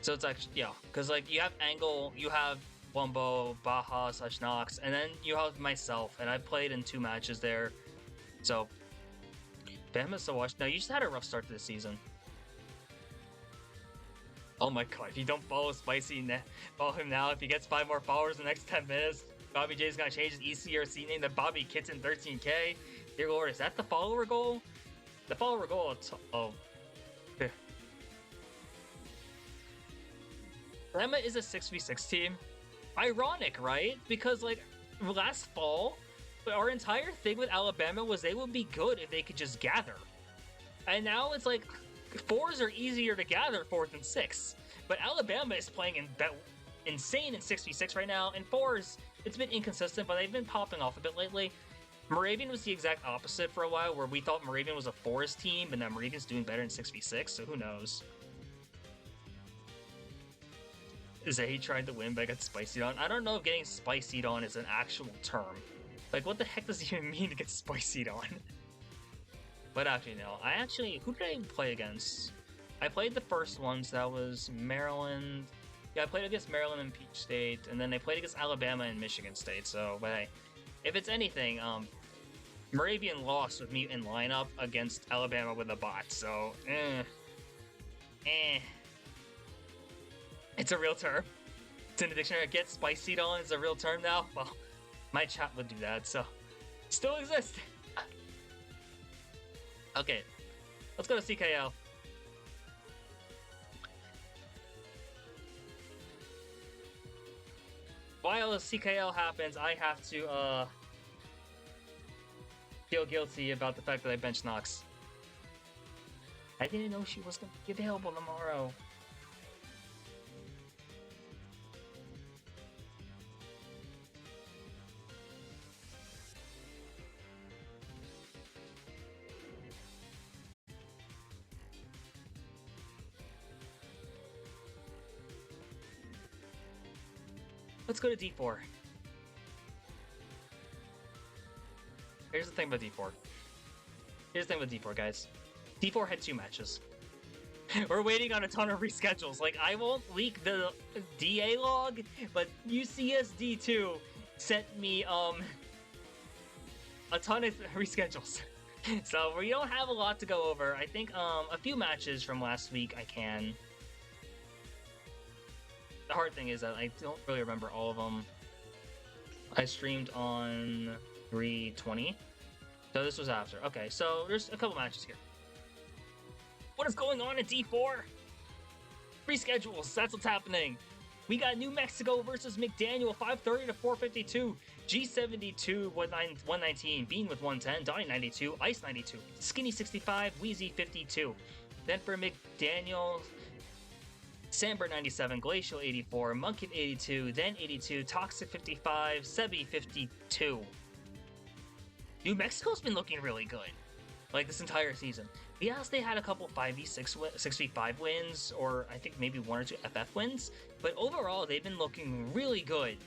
So it's actually, yeah, because like you have Angle, you have Wumbo, Baja / Nox, and then you have myself, and I played in 2 matches there. So Bama's so watch. Now you just had a rough start to the season. Oh my god, if you don't follow Spicy, follow him now. If he gets 5 more followers in the next 10 minutes, Bobby J's gonna change his ECRC name to Bobby Kitten 13K. Dear Lord, is that the follower goal? The follower goal, oh. Lemma is a 6v6 team. Ironic, right? Because, like, last fall, our entire thing with Alabama was they would be good if they could just gather. And now it's like, 4s are easier to gather 4th and 6th. But Alabama is playing insane in 6v6 right now, and 4s, it's been inconsistent, but they've been popping off a bit lately. Moravian was the exact opposite for a while, where we thought Moravian was a 4s team, and now Moravian's doing better in 6v6, so who knows. Zay tried to win, but I got spicied on. I don't know if getting spicied on is an actual term. Like, what the heck does it even mean to get spicied on? But actually, no. Who did I play against? I played the first ones. That was Maryland. Yeah, I played against Maryland and Peach State, and then I played against Alabama and Michigan State. So, but hey, if it's anything, Moravian lost with me in lineup against Alabama with a bot. So, It's a real term. It's in the dictionary. Get spicied on is a real term now. Well, my chat would do that, so still exists. Okay, let's go to CKL. While the CKL happens, I have to feel guilty about the fact that I benched Nox. I didn't know she was gonna be available tomorrow. Let's go to D4. Here's the thing about D4. Here's the thing with D4, guys. D4 had 2 matches. We're waiting on a ton of reschedules. Like, I won't leak the DA log, but UCSD2 sent me, a ton of reschedules. So, we don't have a lot to go over. I think, a few matches from last week I can. The hard thing is that I don't really remember all of them. I streamed on 3/20, so this was after. Okay, so there's a couple matches here. What is going on at D4? Reschedules, that's what's happening. We got New Mexico versus McDaniel, 530 to 452. G72, 119, Bean with 110, Donnie 92, Ice 92, Skinny 65, Wheezy 52. Then for McDaniel, Samber 97, Glacial 84, Monkey 82, then 82, Toxic 55, Sebi 52. New Mexico's been looking really good, like this entire season. Yes, they had a couple 5v6, 6v5 wins, or I think maybe 1 or 2 FF wins, but overall they've been looking really good.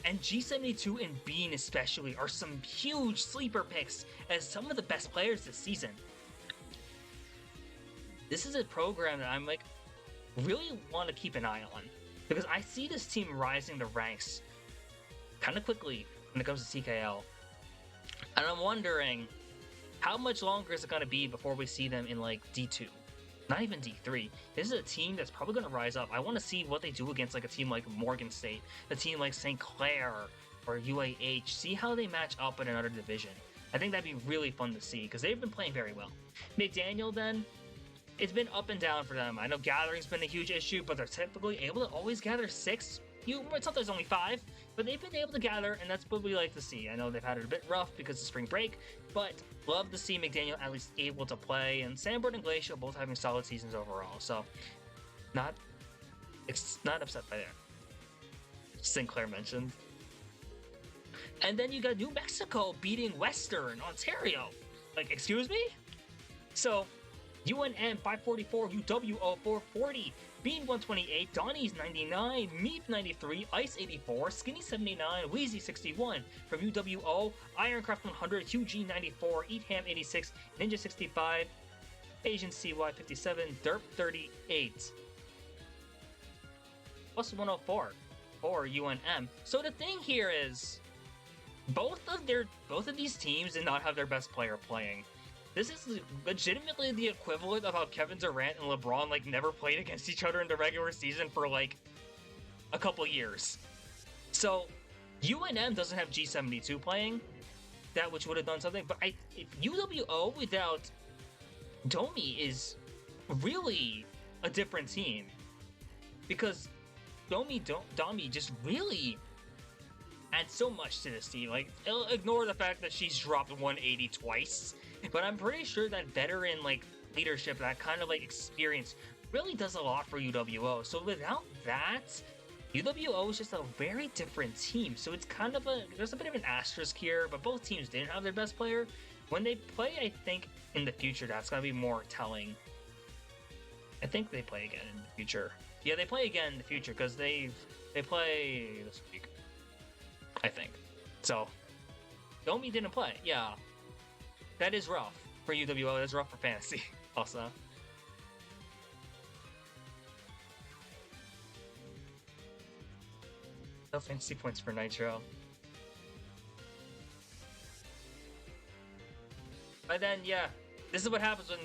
And G72 and Bean especially are some huge sleeper picks as some of the best players this season. This is a program that I'm like, really want to keep an eye on, because I see this team rising the ranks kind of quickly when it comes to CKL, and I'm wondering how much longer is it going to be before we see them in like D2, not even D3. This is a team that's probably going to rise up. I want to see what they do against like a team like Morgan State, a team like St. Clair or UAH, see how they match up in another division. I think that'd be really fun to see, because they've been playing very well. McDaniel then, it's been up and down for them. I know gathering's been a huge issue, but they're typically able to always gather 6 It's not there's only 5, but they've been able to gather, and that's what we like to see. I know they've had it a bit rough because of spring break, but love to see McDaniel at least able to play, and Sanborn and Glacial both having solid seasons overall, so not upset by that. Sinclair mentioned. And then you got New Mexico beating Western Ontario. Like, excuse me? So, UNM 544, UWO 440, Bean 128, Donnie's 99, Meep 93, Ice 84, Skinny 79, Wheezy 61. From UWO, Ironcraft 100, Eugene 94, Eat Ham 86, Ninja 65, Asian CY 57, Derp 38. Plus 104 for UNM. So the thing here is, both of these teams did not have their best player playing. This is legitimately the equivalent of how Kevin Durant and LeBron like never played against each other in the regular season for like a couple years. So UNM doesn't have G72 playing, that which would have done something. But UWO without Domi is really a different team, because Domi just really adds so much to this team. Like, ignore the fact that she's dropped 180 twice, but I'm pretty sure that veteran like leadership, that kind of like experience, really does a lot for UWO. So without that, UWO is just a very different team. So it's kind of there's a bit of an asterisk here, but both teams didn't have their best player. When they play, I think in the future that's gonna be more telling. I think they play again in the future. Yeah, they play again in the future because they play this week, I think. So Domi didn't play. Yeah, that is rough for UWO. That's rough for fantasy also. No fantasy points for Nitro. But then, yeah, this is what happens when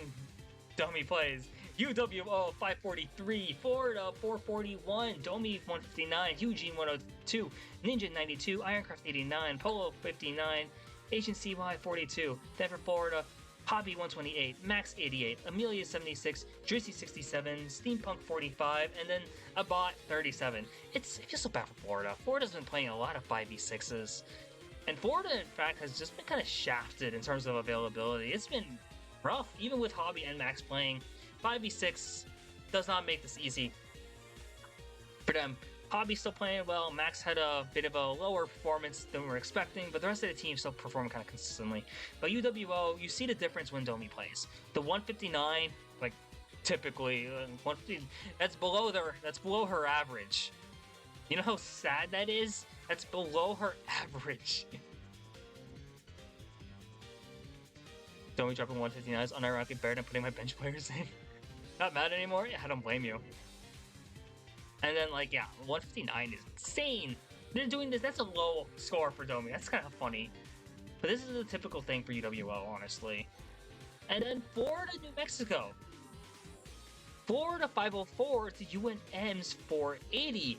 Domi plays. UWO 543, Florida 441, Domi 159, Eugene 102, Ninja 92, Ironcraft 89, Polo 59, Asian CY 42, Denver, Florida, Hobby 128, Max 88, Amelia 76, Drizzy 67, Steampunk 45, and then a bot 37. It feels so bad for Florida. Florida's been playing a lot of 5v6s. And Florida, in fact, has just been kind of shafted in terms of availability. It's been rough, even with Hobby and Max playing. 5v6 does not make this easy for them. Hobby's still playing well. Max had a bit of a lower performance than we were expecting, but the rest of the team still performed kind of consistently. But UWO, you see the difference when Domi plays. The 159, like typically 150, that's below her average. You know how sad that is? That's below her average. Domi dropping 159 is unironically better than putting my bench players in. Not mad anymore? Yeah, I don't blame you. And then, like, yeah, 159 is insane. They're doing this, that's a low score for Domi. That's kind of funny. But this is a typical thing for UWO, honestly. And then Florida, New Mexico. Florida 504 to UNM's 480.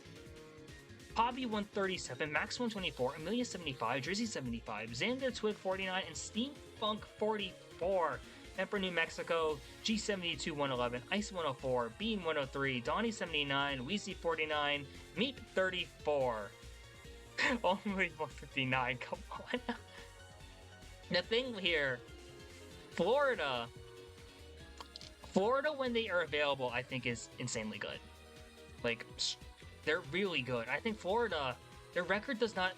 Hobby 137, Max 124, Amelia 75, Drizzy 75, Xander Twig 49, and Steampunk 44. And for New Mexico, G72 111, Ice 104, Bean 103, Donnie 79, Wheezy 49, Meep 34. Only 159, come on. The thing here, Florida when they are available, I think is insanely good. Like, they're really good. I think Florida, their record is not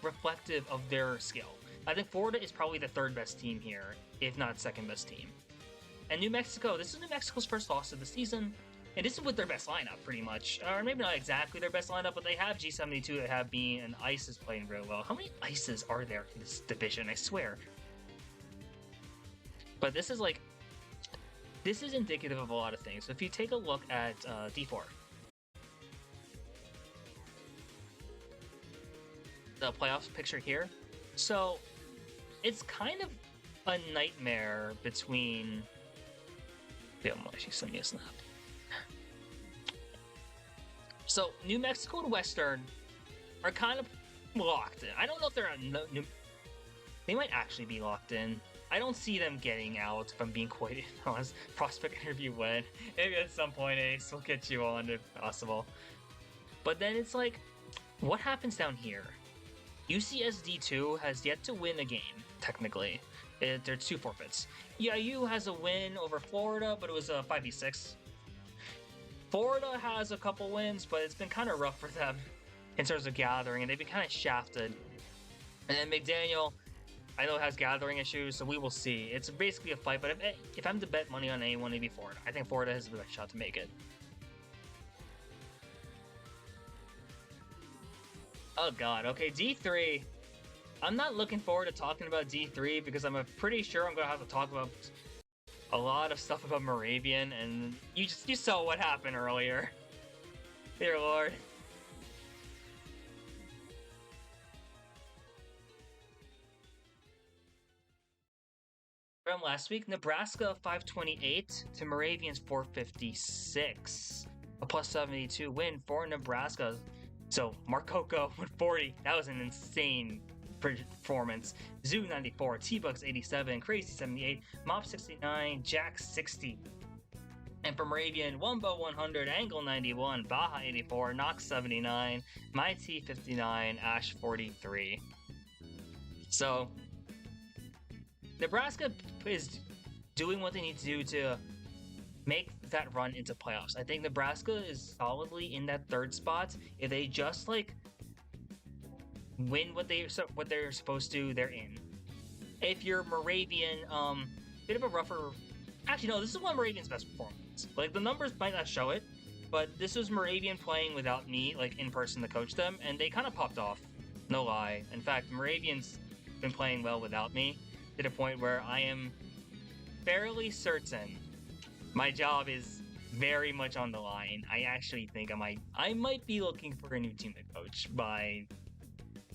reflective of their skill. I think Florida is probably the third best team here, if not second best team. And New Mexico, this is New Mexico's first loss of the season, and this is with their best lineup, pretty much. Or maybe not exactly their best lineup, but they have G72, they have Bean, and Ice is playing real well. How many Ices are there in this division? I swear. But this is like, this is indicative of a lot of things. So if you take a look at D4, the playoffs picture here, so it's kind of a nightmare between. Yeah, she sent me a snap. So New Mexico and Western are kind of locked in. I don't know if they're they might actually be locked in. I don't see them getting out, if I'm being quite honest. Prospect interview win. Maybe at some point, Ace, we'll get you on if possible. But then it's like, what happens down here? UCSD2 has yet to win a game, technically. There's 2 forfeits. EIU has a win over Florida, but it was a 5v6. Florida has a couple wins, but it's been kind of rough for them in terms of gathering, and they've been kind of shafted. And then McDaniel, I know has gathering issues, so we will see. It's basically a fight, but if I'm to bet money on anyone, it'd be Florida. I think Florida has the best shot to make it. Oh god, okay, D3. I'm not looking forward to talking about D3 because I'm pretty sure I'm gonna have to talk about a lot of stuff about Moravian, and you saw what happened earlier. Dear lord. From last week, Nebraska 528 to Moravian's 456. A plus 72 win for Nebraska. So, Mark Coco with 40. That was an insane performance. Zoo 94, T-Bugs 87, Crazy 78, Mop 69, Jack 60. And for Moravian, Wumbo 100, Angle 91, Baja 84, Nox 79, My T 59, Ash 43. So, Nebraska is doing what they need to do to make that run into playoffs. I think Nebraska is solidly in that 3rd spot. If they just like win what they're supposed to, they're in. If you're Moravian, bit of a rougher. Actually, no, this is one of Moravian's best performances. Like the numbers might not show it, but this was Moravian playing without me, like in person to coach them, and they kind of popped off. No lie. In fact, Moravian's been playing well without me to the point where I am fairly certain my job is very much on the line. I actually think I might be looking for a new team to coach by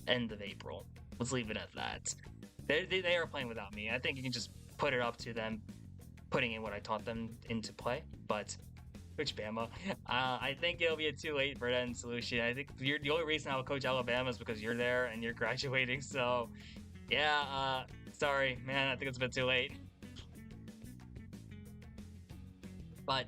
end of April. Let's leave it at that. They are playing without me. I think you can just put it up to them putting in what I taught them into play. But which Bama? I think it'll be too late for that solution. I think the only reason I will coach Alabama is because you're there and you're graduating. So yeah, sorry, man. I think it's a bit too late. But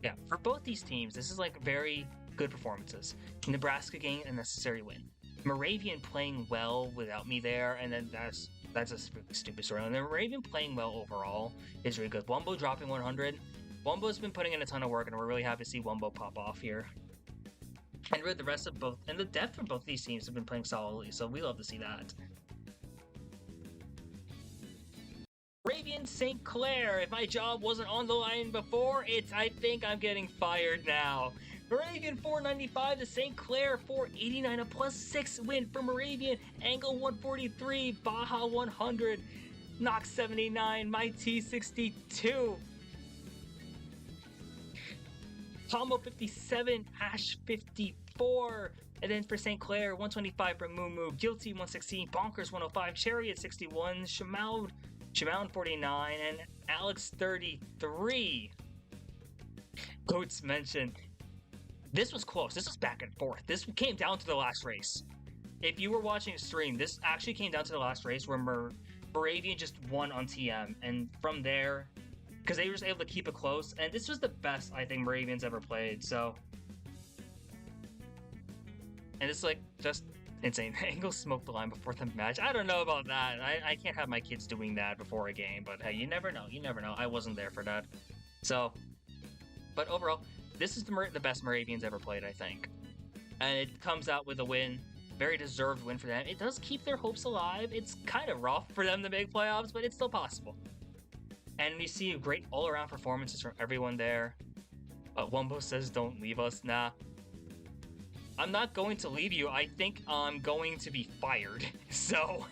yeah, for both these teams, this is like very good performances. Nebraska getting a necessary win. Moravian playing well without me there, and then that's a stupid story. And then Moravian playing well overall is really good. Wumbo dropping 100. Wumbo's been putting in a ton of work, and we're really happy to see Wumbo pop off here. And really the rest of both, and the depth from both these teams have been playing solidly, so we love to see that. Moravian St. Clair, if my job wasn't on the line before, I think I'm getting fired now. Moravian 495 to St. Clair 489, a +6 win for Moravian. Angle 143, Baja 100, Nox 79, My T 62. Combo 57, Ash 54. And then for St. Clair, 125 from Moo, Guilty 116, Bonkers 105, Chariot 61, Shimoun 49, and Alex 33. Goats mentioned. This was close. This was back and forth. This came down to the last race. If you were watching a stream, this actually came down to the last race where Moravian just won on TM. And from there, because they were just able to keep it close, and this was the best I think Moravian's ever played, so. And it's like, just insane. Angle smoked the line before the match. I don't know about that. I can't have my kids doing that before a game, but hey, you never know. You never know. I wasn't there for that. So, but overall, this is the best Moravian's ever played, I think. And it comes out with a win. Very deserved win for them. It does keep their hopes alive. It's kind of rough for them to make playoffs, but it's still possible. And we see great all-around performances from everyone there. Wumbo says, don't leave us. Nah. I'm not going to leave you. I think I'm going to be fired. So,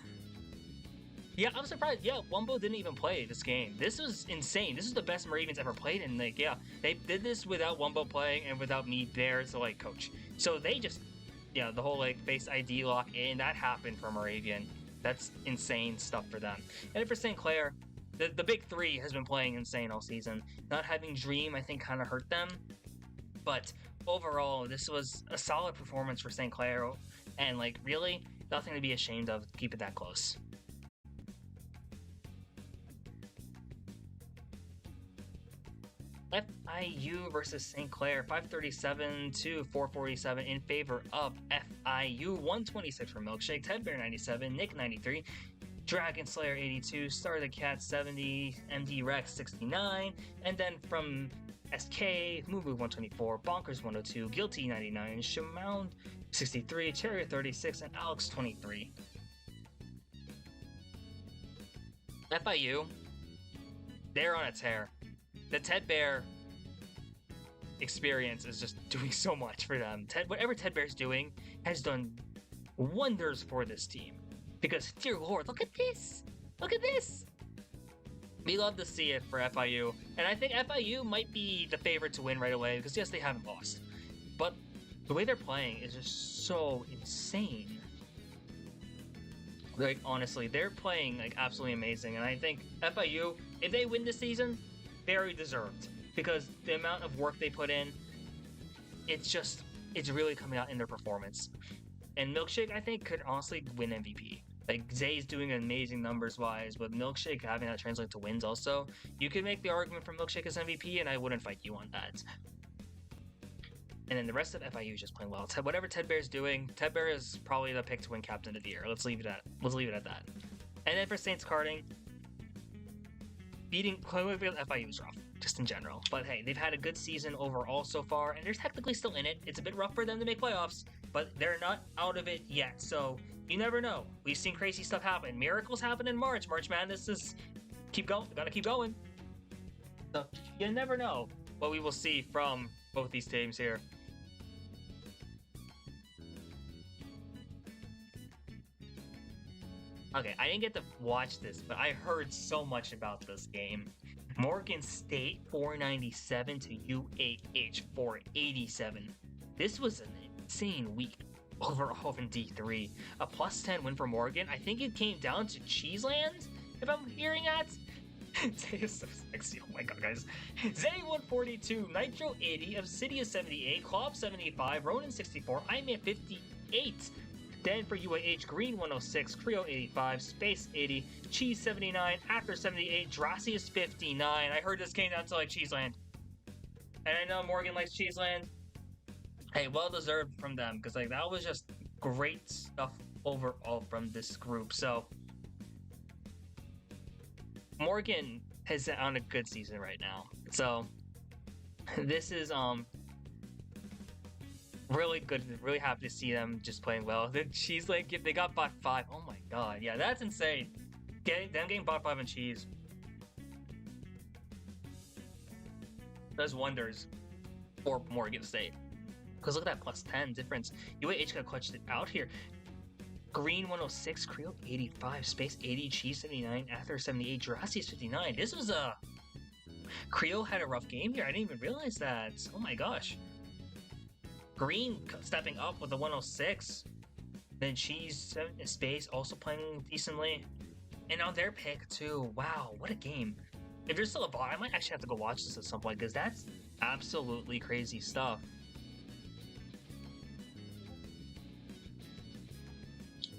yeah, I'm surprised. Yeah, Wumbo didn't even play this game. This was insane. This is the best Moravians ever played. And, like, yeah, they did this without Wumbo playing and without me there to, like, coach. So they just, yeah, the whole, like, base ID lock in, that happened for Moravian. That's insane stuff for them. And for St. Clair, the big three has been playing insane all season. Not having Dream, I think, kind of hurt them. But overall, this was a solid performance for St. Clair, and like really nothing to be ashamed of. Keep it that close. FIU versus St. Clair, 537 to 447 in favor of FIU. 126 for Milkshake, Ted Bear 97, Nick 93, Dragon Slayer 82, Star the Cat 70, MD Rex 69, and then from SK, Moo 124, Bonkers 102, Guilty 99, Shamound 63, Cherry 36, and Alex 23. FIU, they're on a tear. The Ted Bear experience is just doing so much for them. Whatever Ted Bear's doing has done wonders for this team. Because, dear Lord, look at this! Look at this! We love to see it for FIU. And I think FIU might be the favorite to win right away, because yes, they haven't lost. But the way they're playing is just so insane. Like, honestly, they're playing like absolutely amazing. And I think FIU, if they win this season, very deserved, because the amount of work they put in, it's really coming out in their performance. And Milkshake, I think, could honestly win MVP. Like, Zay's doing amazing numbers-wise, but Milkshake having that translate to wins also. You could make the argument for Milkshake as MVP, and I wouldn't fight you on that. And then the rest of FIU is just playing well. Whatever Ted Bear's doing, Ted Bear is probably the pick to win Captain of the Year. Let's leave it at that. And then for Saints Karting, beating FIU is rough, just in general. But hey, they've had a good season overall so far, and they're technically still in it. It's a bit rough for them to make playoffs, but they're not out of it yet. So you never know. We've seen crazy stuff happen. Miracles happen in March. March Madness is gotta keep going. So you never know what we will see from both these teams here. Okay, I didn't get to watch this, but I heard so much about this game. Morgan State 497 to UAH 487. This was an insane week overall in D3. A plus 10 win for Morgan. I think it came down to Cheeseland, if I'm hearing that. Zay is so sexy. Oh my god, guys. Zay 142, Nitro 80, Obsidia 78, Klob 75, Ronan 64, Iman 58. Then for UAH, Green 106, Creo 85, Space 80, Cheese 79, Actor 78, Dracius 59. I heard this came down to like Cheeseland. And I know Morgan likes Cheeseland. Hey, well deserved from them, because like that was just great stuff overall from this group. So Morgan is on a good season right now. So this is really good, really happy to see them just playing well. Then Cheese like they got bot 5. Oh my god, yeah, that's insane. Getting bot 5 and Cheese does wonders for Morgan State. Because look at that plus 10 difference. UAH got clutched it out here. Green 106, Creo 85, Space 80, Cheese 79, Ather 78, Dracius 59. This was a... Creo had a rough game here. I didn't even realize that. Oh my gosh. Green stepping up with the 106. Then Cheese and Space also playing decently. And on their pick too. Wow, what a game. If there's still a bot, I might actually have to go watch this at some point, because that's absolutely crazy stuff.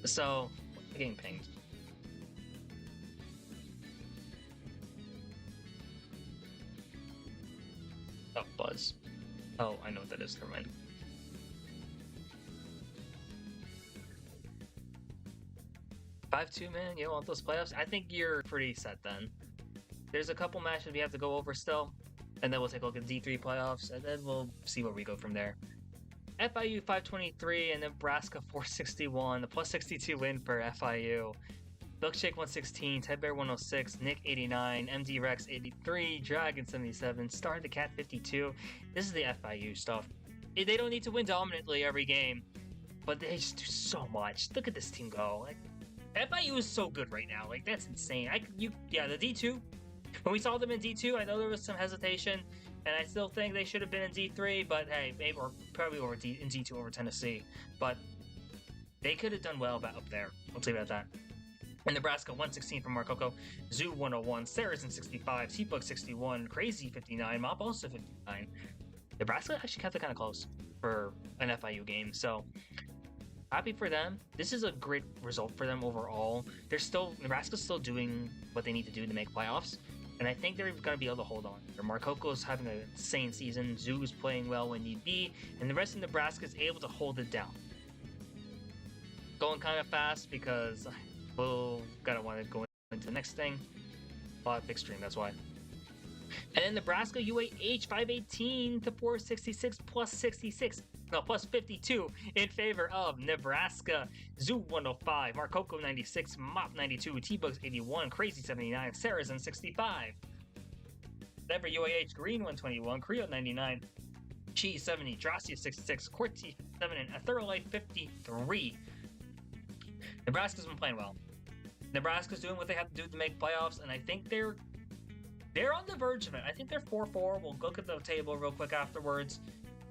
So, getting pinged. Oh, Buzz. Oh, I know what that is. Never mind. $5-2, man. You want those playoffs? I think you're pretty set then. There's a couple matches we have to go over still, and then we'll take a look at D3 playoffs, and then we'll see where we go from there. FIU 523 and Nebraska 461. The plus 62 win for FIU. Milkshake 116, Ted Bear 106, Nick 89, MD Rex 83, Dragon 77, Star the Cat 52. This is the FIU stuff. They don't need to win dominantly every game, but they just do so much. Look at this team go. Like, FIU is so good right now. Like, that's insane. The D2. When we saw them in D2, I know there was some hesitation. And I still think they should have been in D3, but hey, maybe or probably in D2 over Tennessee. But they could have done well up there. Let's leave it at that. And Nebraska 116 from Marcoco, Zoo 101, Saracen 65, T-Bug 61, Crazy 59, Mop also 59. Nebraska actually kept it kind of close for an FIU game, so happy for them. This is a great result for them overall. Nebraska's still doing what they need to do to make playoffs, and I think they're going to be able to hold on. Marcoco's having an insane season. Zoo's playing well when need be, and the rest of Nebraska is able to hold it down. Going kind of fast because we'll gotta want to go into the next thing. A lot of big stream, that's why. And then Nebraska UAH 518 to 466 plus 66. No, plus 52 in favor of Nebraska. Zoo 105, Marcoco 96, Mop 92, T-Bugs 81, Crazy 79, Saracen 65. Denver UAH Green 121, Creo 99, Cheese 70, Drossia 66, Corti 7, and Etherolite 53. Nebraska's been playing well. Nebraska's doing what they have to do to make playoffs, and I think they're on the verge of it. I think they're 4-4. We'll look at the table real quick afterwards.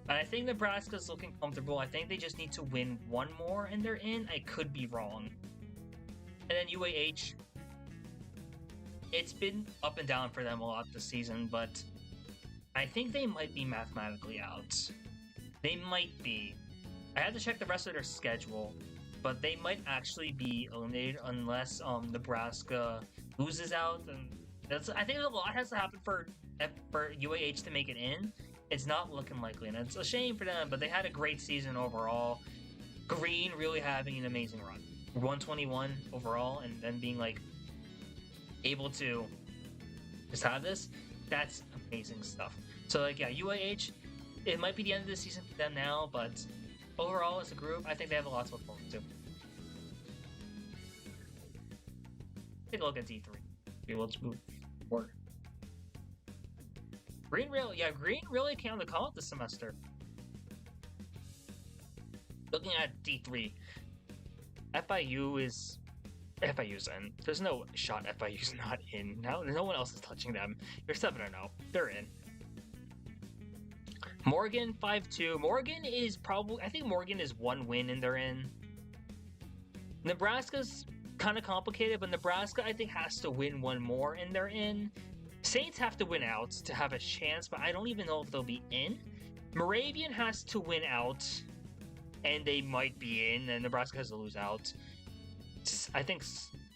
And I think Nebraska's looking comfortable. I think they just need to win one more and they're in. I could be wrong. And then UAH, it's been up and down for them a lot this season, but I think they might be mathematically out. They might be. I had to check the rest of their schedule, but they might actually be eliminated unless Nebraska loses out. And I think a lot has to happen for UAH to make it in. It's not looking likely, and it's a shame for them, but they had a great season overall. Green really having an amazing run. 121 overall, and then being like able to just have this, that's amazing stuff. So like, yeah, UAH, it might be the end of the season for them now, but overall as a group, I think they have a lot to look forward to. Take a look at D3. Okay, let's move forward. Green really came on the call this semester. Looking at D3, FIU's in. There's no shot FIU's not in. No one else is touching them. They're 7-0. They're in. Morgan 5-2. Morgan is probably, I think Morgan is 1 win and they're in. Nebraska's kind of complicated, but Nebraska I think has to win 1 more and they're in. Saints have to win out to have a chance, but I don't even know if they'll be in. Moravian has to win out, and they might be in, and Nebraska has to lose out. I think,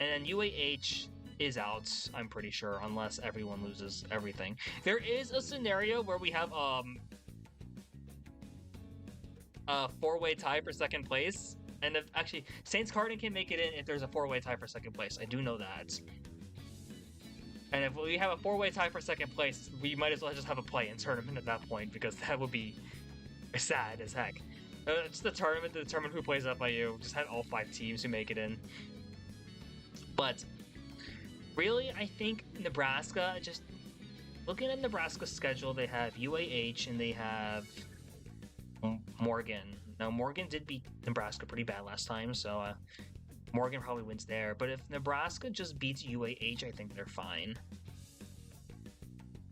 and then UAH is out, I'm pretty sure, unless everyone loses everything. There is a scenario where we have a 4-way tie for second place, and if actually Saints Cardin can make it in if there's a 4-way tie for second place. I do know that. And if we have a 4-way tie for second place, we might as well just have a play-in tournament at that point, because that would be sad as heck. It's the tournament to determine who plays FIU. Just had all 5 teams who make it in. But really, I think Nebraska, just looking at Nebraska's schedule, they have UAH and they have Morgan. Now, Morgan did beat Nebraska pretty bad last time, so Morgan probably wins there, but if Nebraska just beats UAH, I think they're fine.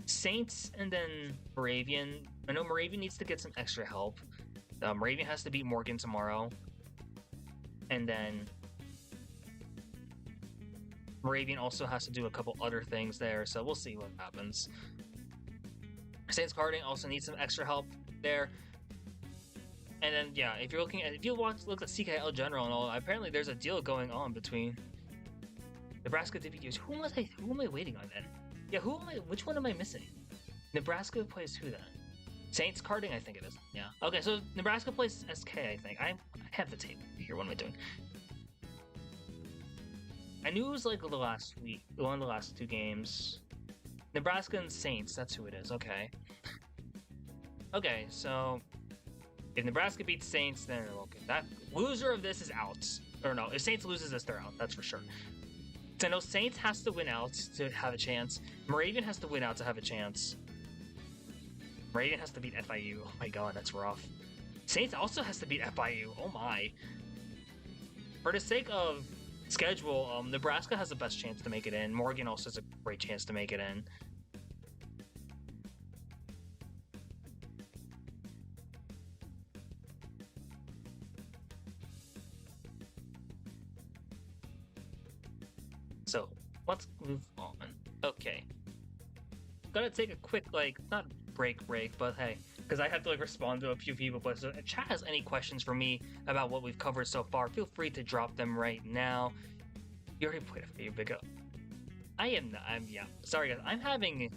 Saints and then Moravian. I know Moravian needs to get some extra help. Moravian has to beat Morgan tomorrow. And then Moravian also has to do a couple other things there, so we'll see what happens. Saints Carding also needs some extra help there. And then, yeah, if you look at CKL General and all, apparently there's a deal going on between Nebraska DPQs. Who am I waiting on then? Yeah, which one am I missing? Nebraska plays who then? Saints Carding, I think it is. Yeah. Okay, so Nebraska plays SK, I think. I have the tape here. What am I doing? I knew it was like the last week, one of the last 2 games. Nebraska and Saints, that's who it is. Okay. Okay, so if Nebraska beats Saints, then okay. That loser of this is out. Or no, if Saints loses this, they're out. That's for sure. So I know Saints has to win out to have a chance. Moravian has to win out to have a chance. Moravian has to beat FIU. Oh my god, that's rough. Saints also has to beat FIU. Oh my. For the sake of schedule, Nebraska has the best chance to make it in. Morgan also has a great chance to make it in. So, let's move on. Okay. Gotta take a quick, not break, but hey, because I have to like respond to a few people. But so if chat has any questions for me about what we've covered so far, feel free to drop them right now. You already played a few, big up. Yeah. Sorry guys, I'm having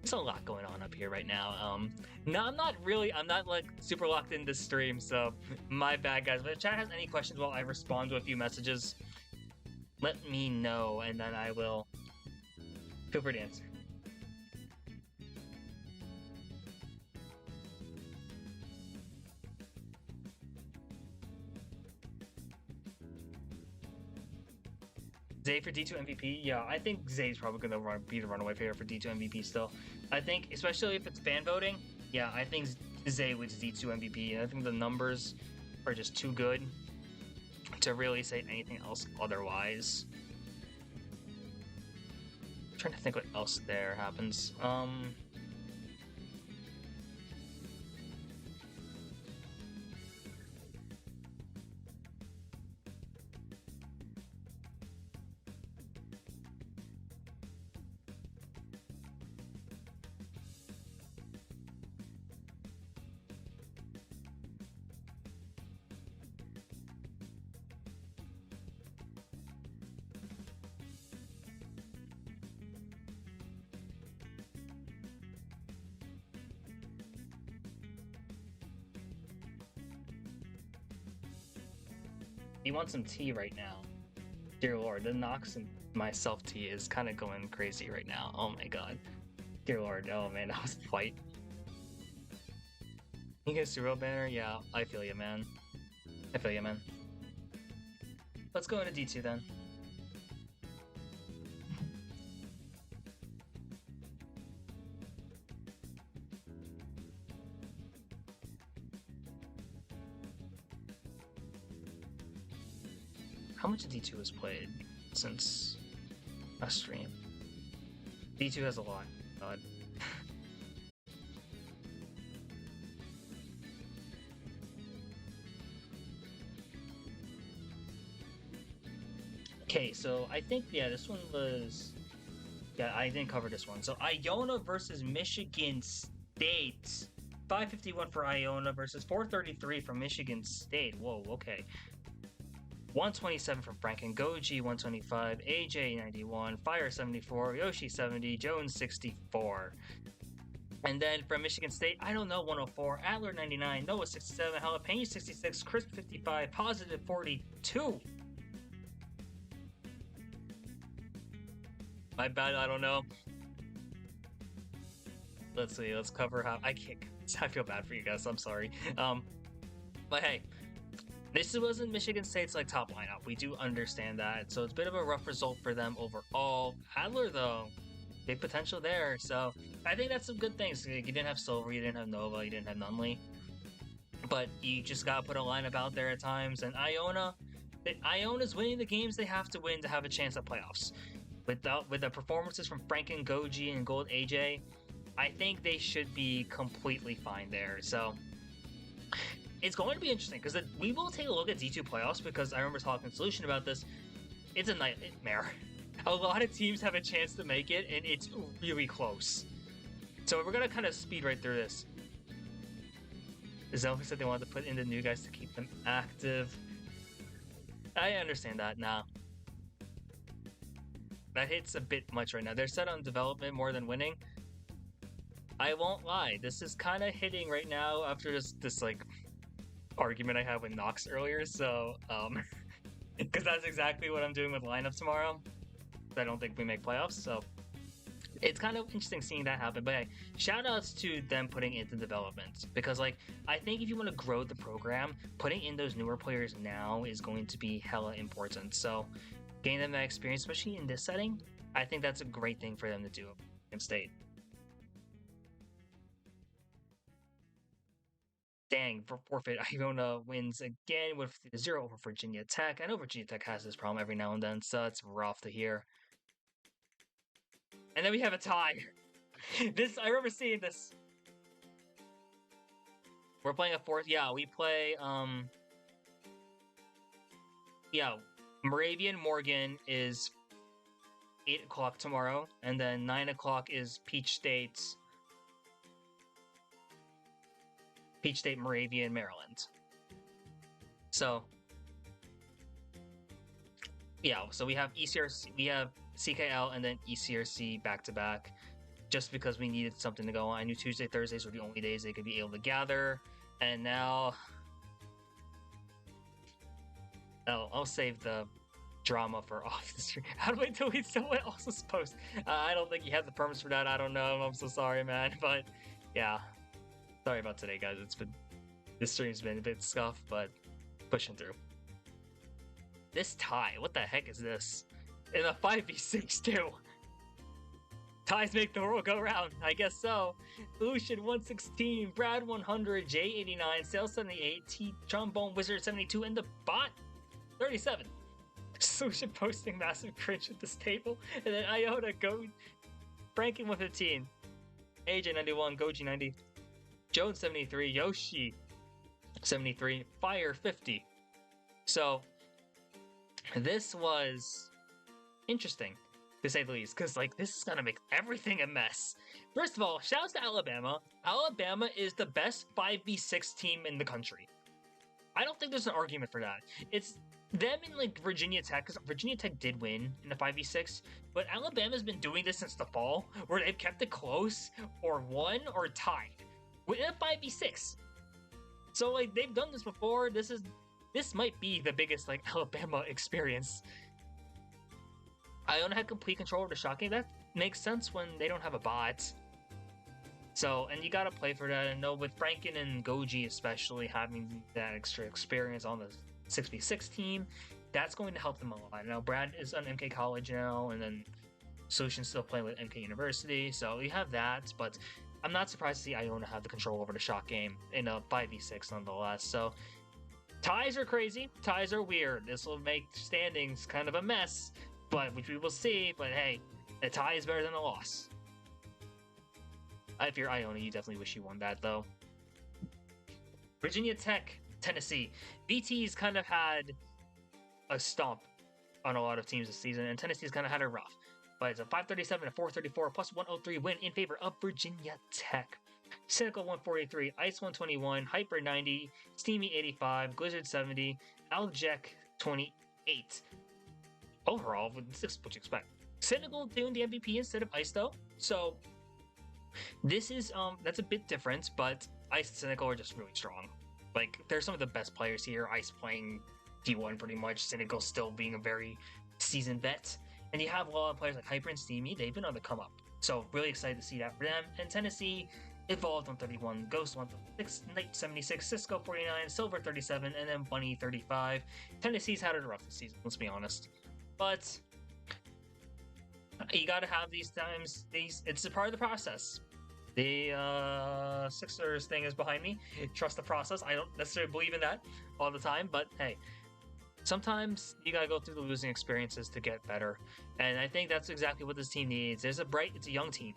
there's a lot going on up here right now. No, I'm not like super locked in this stream, so my bad guys. But if chat has any questions while I respond to a few messages, let me know, and then I will feel free to answer. Zay for D2 MVP? Yeah, I think Zay's probably gonna be the runaway favorite for D2 MVP still. I think, especially if it's fan voting, yeah, I think Zay wins D2 MVP, and I think the numbers are just too good to really say anything else otherwise. I'm trying to think what else there happens. You want some tea right now? Dear Lord, the Nox and myself tea is kind of going crazy right now. Oh my god. Dear Lord, oh man, that was a fight. You get a serial banner? Yeah, I feel you, man. I feel you, man. Let's go into D2 then. How much D2 has played since a stream? D2 has a lot. God. Okay, so I think, yeah, this one was... Yeah, I didn't cover this one. So Iona versus Michigan State. 551 for Iona versus 433 from Michigan State. Whoa, okay. 127 from Franken Goji, 125, AJ 91, Fire 74, Yoshi 70, Jones 64. And then from Michigan State, I don't know, 104, Adler 99, Noah 67, Jalapeno 66, Crisp 55, Positive 42. My bad, I don't know. Let's see, let's cover how I can't. I feel bad for you guys, I'm sorry. But hey, this wasn't Michigan State's like top lineup. We do understand that, so it's a bit of a rough result for them overall. Adler though, big potential there. So I think that's some good things. You didn't have Silver, you didn't have Nova, you didn't have Nunley, but you just gotta put a lineup out there at times. And Iona's winning the games they have to win to have a chance at playoffs. With the performances from Franken Goji and Gold AJ, I think they should be completely fine there. So it's going to be interesting because we will take a look at D2 playoffs because I remember talking to Solution about this. It's a nightmare. A lot of teams have a chance to make it, and it's really close. So we're going to kind of speed right through this. Zelda said they wanted to put in the new guys to keep them active. I understand that now. That hits a bit much right now. They're set on development more than winning. I won't lie. This is kind of hitting right now after this like argument I had with Nox earlier. So, because that's exactly what I'm doing with lineup tomorrow. I don't think we make playoffs. So it's kind of interesting seeing that happen. But hey, shout outs to them putting into development because like I think if you want to grow the program, putting in those newer players now is going to be hella important. So getting them that experience, especially in this setting, I think that's a great thing for them to do in State. Dang, for forfeit, Iona wins again with 0 over Virginia Tech. I know Virginia Tech has this problem every now and then, so it's rough to hear. And then we have a tie. I remember seeing this. We're playing a fourth. Yeah, we play, yeah, Moravian Morgan is 8 o'clock tomorrow, and then 9 o'clock is Peach State's Peach State, Moravia, and Maryland. So yeah, so we have ECRC, we have CKL, and then ECRC back to back, just because we needed something to go on. I knew Tuesday, Thursdays were the only days they could be able to gather, and now I'll save the drama for off the stream. How do I delete someone else's post? I don't think you have the permits for that. I don't know. I'm so sorry, man. But yeah, sorry about today, guys. This stream's been a bit scuffed, but pushing through. This tie, what the heck is this? In a 5v6 too. Ties make the world go round, I guess so. Lucian 116, Brad 100, J 89, Sales 78, T Trombone Wizard 72, and the bot 37. Lucian posting massive cringe at this table, and then Iota go Franken 115, AJ 91, Goji 90, Jones 73, Yoshi 73, Fire 50. So this was interesting, to say the least, because like this is gonna make everything a mess. First of all, shouts to Alabama. Alabama is the best 5v6 team in the country. I don't think there's an argument for that. It's them and like Virginia Tech, because Virginia Tech did win in the 5v6, but Alabama's been doing this since the fall, where they've kept it close, or won, or tied within a 5v6. So like they've done this before. This might be the biggest like Alabama experience. Iona had complete control of the shot game. That makes sense when they don't have a bot. So, and you gotta play for that. And know with Franken and Goji especially having that extra experience on the 6v6 team, that's going to help them a lot. Now Brad is on MK College now, and then Sushin's still playing with MK University, so you have that, but I'm not surprised to see Iona have the control over the shot game in a 5v6 nonetheless. So ties are crazy, ties are weird. This will make standings kind of a mess, but which we will see. But hey, a tie is better than a loss. If you're Iona, you definitely wish you won that though. Virginia Tech, Tennessee. VT's kind of had a stomp on a lot of teams this season, and Tennessee's kind of had it rough. But it's a 537 and 434 plus 103 win in favor of Virginia Tech. Cynical 143, Ice 121, Hyper 90, Steamy 85, Blizzard 70, Aljek 28. Overall, this is what you expect. Cynical doing the MVP instead of Ice though, so this is that's a bit different, but Ice and Cynical are just really strong. Like, they're some of the best players here. Ice playing D1 pretty much, Cynical still being a very seasoned vet. And you have a lot of players like Hyper and Steamy, they've been on the come up. So really excited to see that for them. And Tennessee, Evolved 131, Ghost 136, Knight 76, Cisco 49, Silver 37, and then Bunny 35. Tennessee's had it rough this season, let's be honest. But you gotta have these times, it's a part of the process. The Sixers thing is behind me. Trust the process. I don't necessarily believe in that all the time, but hey, sometimes you gotta go through the losing experiences to get better. And I think that's exactly what this team needs. It's a young team.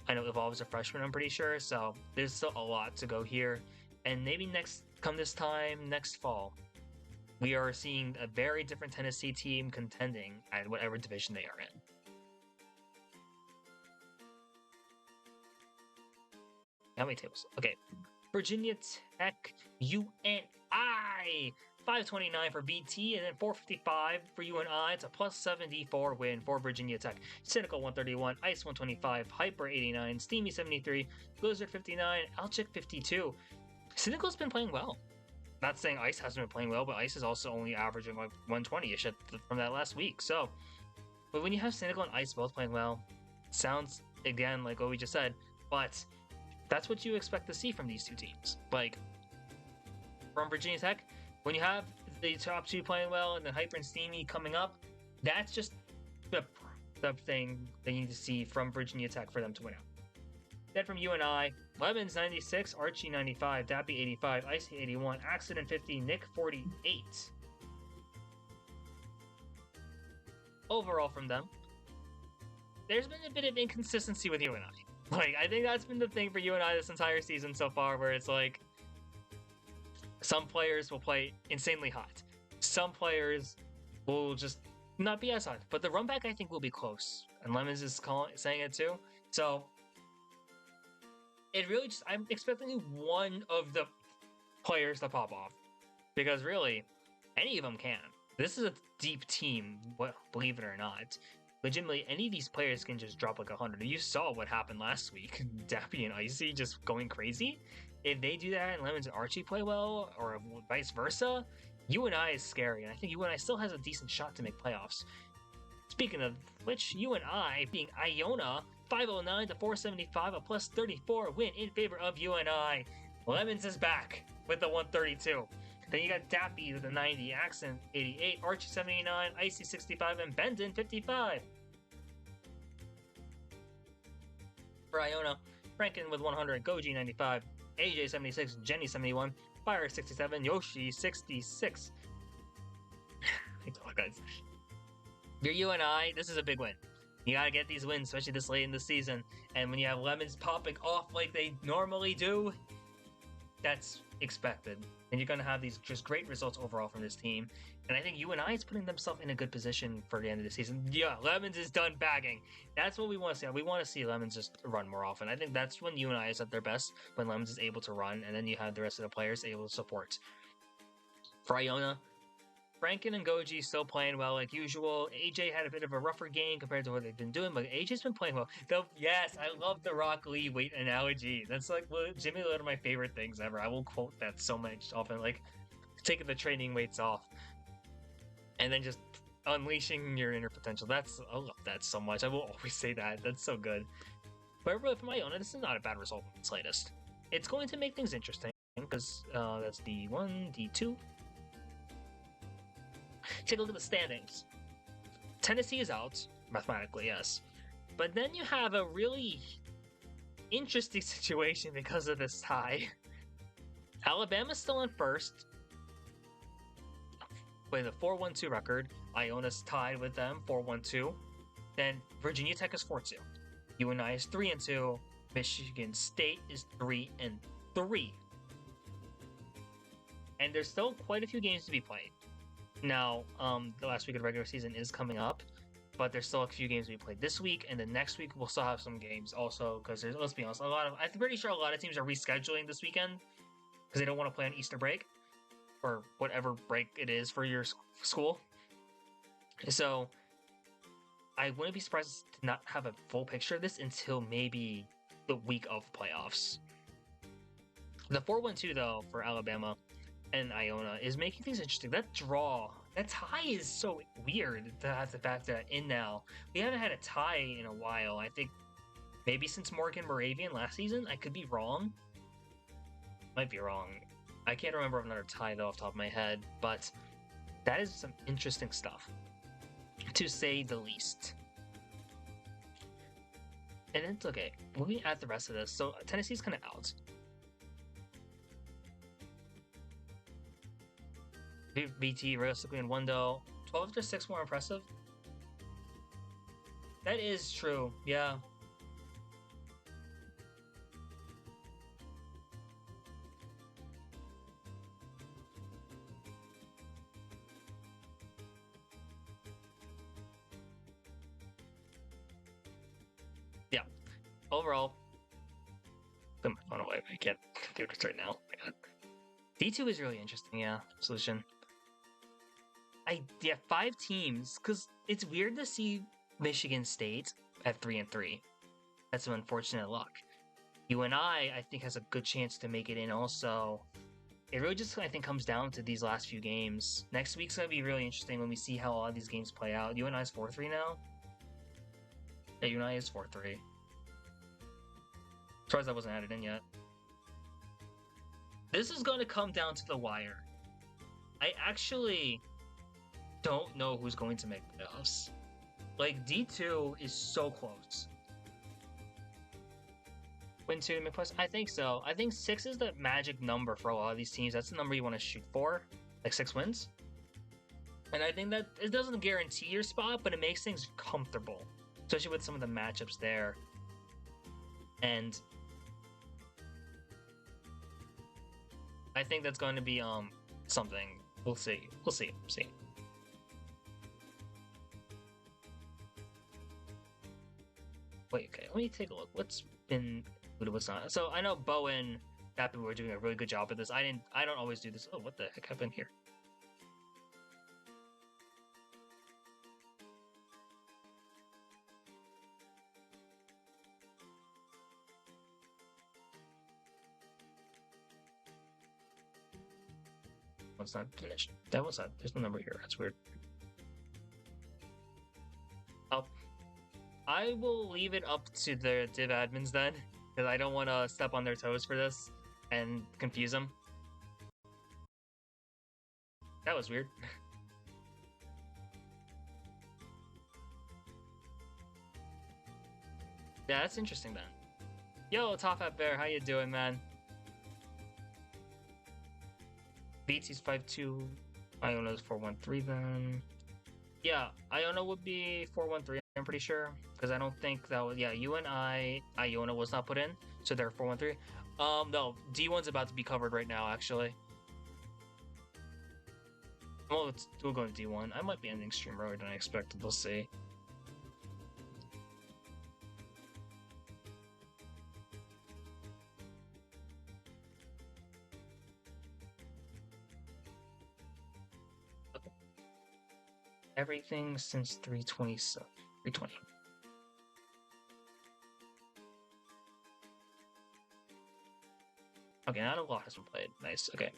I know Evolve is a freshman, I'm pretty sure, so there's still a lot to go here. And maybe this time next fall, we are seeing a very different Tennessee team contending at whatever division they are in. How many tables? Okay. Virginia Tech, UNI, 529 for VT, and then 455 for UNI. It's a plus 74 win for Virginia Tech. Cynical 131, Ice 125, Hyper 89, Steamy 73, Blizzard 59, Alchik 52. Cynical's been playing well. Not saying Ice hasn't been playing well, but Ice is also only averaging like 120-ish from that last week. So, but when you have Cynical and Ice both playing well, sounds again like what we just said, but that's what you expect to see from these two teams. Like, from Virginia Tech, when you have the top two playing well and then Hyper and Steamy coming up, that's just the thing they need to see from Virginia Tech for them to win out. Then from UNI, Lemons 96, Archie 95, Dappy 85, Icy 81, Accident 50, Nick 48. Overall from them, there's been a bit of inconsistency with UNI. Like, I think that's been the thing for UNI this entire season so far, where it's like, some players will play insanely hot. Some players will just not be as hot. But the run back, I think, will be close. And Lemons is saying it too. So, it really just I'm expecting one of the players to pop off because really any of them can. This is a deep team, well, believe it or not. Legitimately, any of these players can just drop like 100. You saw what happened last week. Dappy and Icy just going crazy. If they do that and Lemons and Archie play well, or vice versa, UNI is scary. And I think UNI still has a decent shot to make playoffs. Speaking of which, UNI being Iona, 509 to 475, a plus 34 win in favor of UNI. Lemons is back with the 132. Then you got Dappy with a 90, Accent 88, Archie 79, Icy 65, and Bendon 55. For Iona, Franken with 100, Goji 95, AJ 76, Jenny 71, Fire 67, Yoshi 66. Guys. Your UNI, this is a big win. You gotta get these wins, especially this late in the season. And when you have Lemons popping off like they normally do, that's expected. And you're gonna have these just great results overall from this team. And I think UNI is putting themselves in a good position for the end of the season. Yeah, Lemons is done bagging. That's what we want to see. We want to see Lemons just run more often. I think that's when UNI is at their best, when Lemons is able to run, and then you have the rest of the players able to support. For Iona, Franken and Goji still playing well like usual. AJ had a bit of a rougher game compared to what they've been doing, but AJ's been playing well. Yes, I love the Rock Lee weight analogy. That's like legitimately one of my favorite things ever. I will quote that so much often, like taking the training weights off and then just unleashing your inner potential. I love that so much. I will always say that. That's so good. But really, for my own, this is not a bad result in the slightest. It's going to make things interesting because that's D1, D2. Take a look at the standings. Tennessee is out, mathematically, yes. But then you have a really interesting situation because of this tie. Alabama's still in first with a 4-1-2 record. Iona's tied with them, 4-1-2. Then Virginia Tech is 4-2. UNI is 3-2. Michigan State is 3-3. And there's still quite a few games to be played. Now, the last week of the regular season is coming up, but there's still a few games we played this week, and then next week we'll still have some games also, because let's be honest, I'm pretty sure a lot of teams are rescheduling this weekend, because they don't want to play on Easter break, or whatever break it is for your school. So, I wouldn't be surprised to not have a full picture of this until maybe the week of playoffs. The 4-1-2, though, for Alabama and Iona is making things interesting. That tie is so weird to have to factor that in now. We haven't had a tie in a while. I think maybe since Morgan Moravian last season. I could be wrong. Might be wrong. I can't remember another tie though off the top of my head, but that is some interesting stuff, to say the least. And it's okay. Looking at the rest of this, so Tennessee's kind of out. VT realistically in 1-0. 12-6 more impressive. That is true, yeah. Yeah. Overall, put my phone away. I can't do this right now. D2 is really interesting, yeah. Solution. Yeah, 5 teams, because it's weird to see Michigan State at 3-3. That's some unfortunate luck. UNI, I think, has a good chance to make it in also. It really just, I think, comes down to these last few games. Next week's going to be really interesting when we see how all these games play out. UNI is 4-3 now? Yeah, UNI is 4-3. As far as that wasn't added in yet. This is going to come down to the wire. I actually don't know who's going to make playoffs. Like, D2 is so close. Win 2 to make playoffs? I think so. I think 6 is the magic number for a lot of these teams. That's the number you want to shoot for. Like 6 wins. And I think that it doesn't guarantee your spot, but it makes things comfortable. Especially with some of the matchups there. And I think that's going to be something. We'll see. See. Wait, okay. Let me take a look. What's been Buddha was not. So I know Bo and Dapu were doing a really good job with this. I don't always do this. Oh, what the heck happened here? One's not finished. That was not. There's no number here. That's weird. I will leave it up to the div admins then, because I don't want to step on their toes for this and confuse them. That was weird. Yeah, that's interesting then. Yo, Top Hat Bear, how you doing, man? BT's 5-2. Iona's 4-1-3 then. Yeah, Iona would be 4-1-3, I'm pretty sure. Because I don't think that was... Yeah, you and Iona was not put in. So they're 4-1-3. No, D1's about to be covered right now, actually. Well, we'll go to D1. I might be ending stream earlier than I expected. We'll see. Everything since 327. 320. Okay, not a lot has been played. Nice. Okay.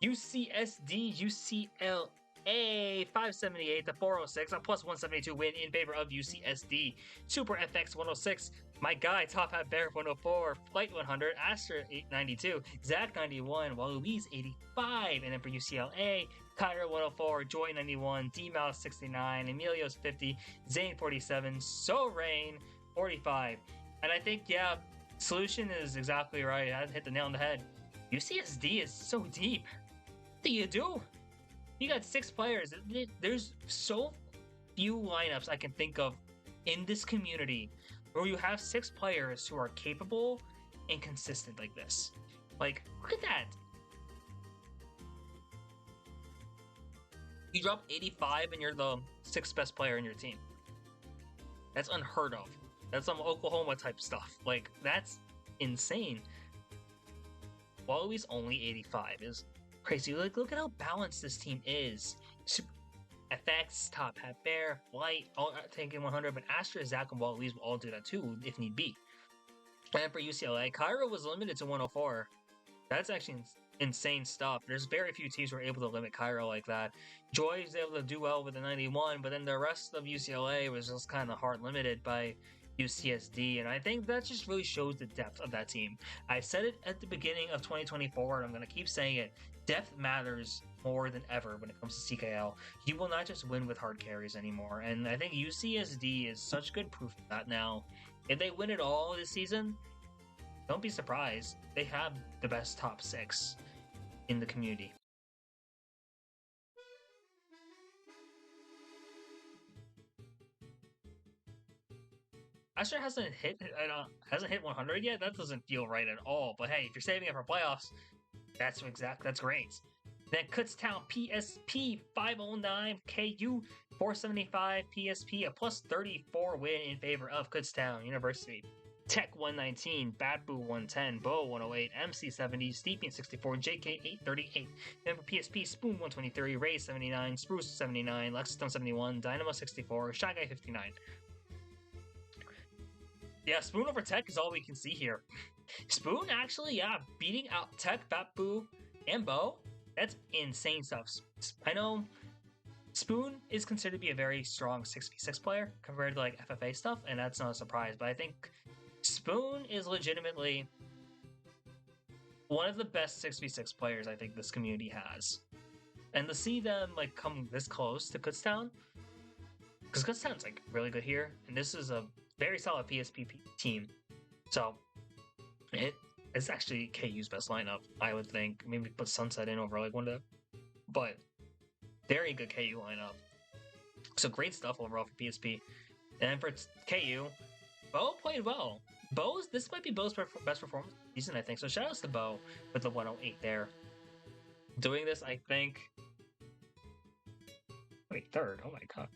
UCSD, UCLA 578 to 406, a plus 172 win in favor of UCSD. Super FX 106, my guy Top Hat Bear 104, Flight 100, Astra 892, Zach 91, Waluiz 85, and then for UCLA, Kyra 104, Joy 91, D Mouse 69, Emilio's 50, Zane 47, So Rain 45. And I think, yeah, solution is exactly right. I hit the nail on the head. UCSD is so deep. What do you do? You got 6 players. There's so few lineups I can think of in this community where you have 6 players who are capable and consistent like this. Like, look at that. You drop 85 and you're the 6th best player in your team. That's unheard of. That's some Oklahoma type stuff. Like, that's insane. Walui's only 85 is crazy. Like, look at how balanced this team is. FX, Top Hat Bear, Flight, all taking 100, but Astra, Zach, and Walui's will all do that too, if need be. And for UCLA, Cairo was limited to 104. That's actually insane stuff. There's very few teams who are able to limit Cairo like that. Joy is able to do well with the 91, but then the rest of UCLA was just kind of hard limited by UCSD, and I think that just really shows the depth of that team. I said it at the beginning of 2024, and I'm going to keep saying it. Depth matters more than ever when it comes to CKL. You will not just win with hard carries anymore, and I think UCSD is such good proof of that now. If they win it all this season, don't be surprised. They have the best top 6 in the community. Astra hasn't hit 100 yet. That doesn't feel right at all. But hey, if you're saving it for playoffs, that's great. Then Kutztown PSP 509 KU 475 PSP, a plus 34 win in favor of Kutztown University. Tech 119, Badboo 110, Bo 108, MC 70, Steeping 64, JK 838. Then for PSP, Spoon 123, Ray 79, Spruce 79, Lexington 71, Dynamo 64, Shy Guy 59. Yeah, Spoon over Tech is all we can see here. Spoon actually, yeah, beating out Tech, Batboo, and Bo. That's insane stuff. I know Spoon is considered to be a very strong 6v6 player compared to like FFA stuff, and that's not a surprise, but I think Spoon is legitimately one of the best 6v6 players I think this community has. And to see them like come this close to Kutztown, because Kutztown's like really good here, and this is a very solid PSP team. So it's actually KU's best lineup, I would think. Maybe put Sunset in over like one of them. But very good KU lineup. So great stuff overall for PSP. And for KU, Bo played well. This might be Bo's best performance of the season, I think. So shout outs to Bo with the 108 there. Doing this, I think. Wait, 3rd. Oh my god.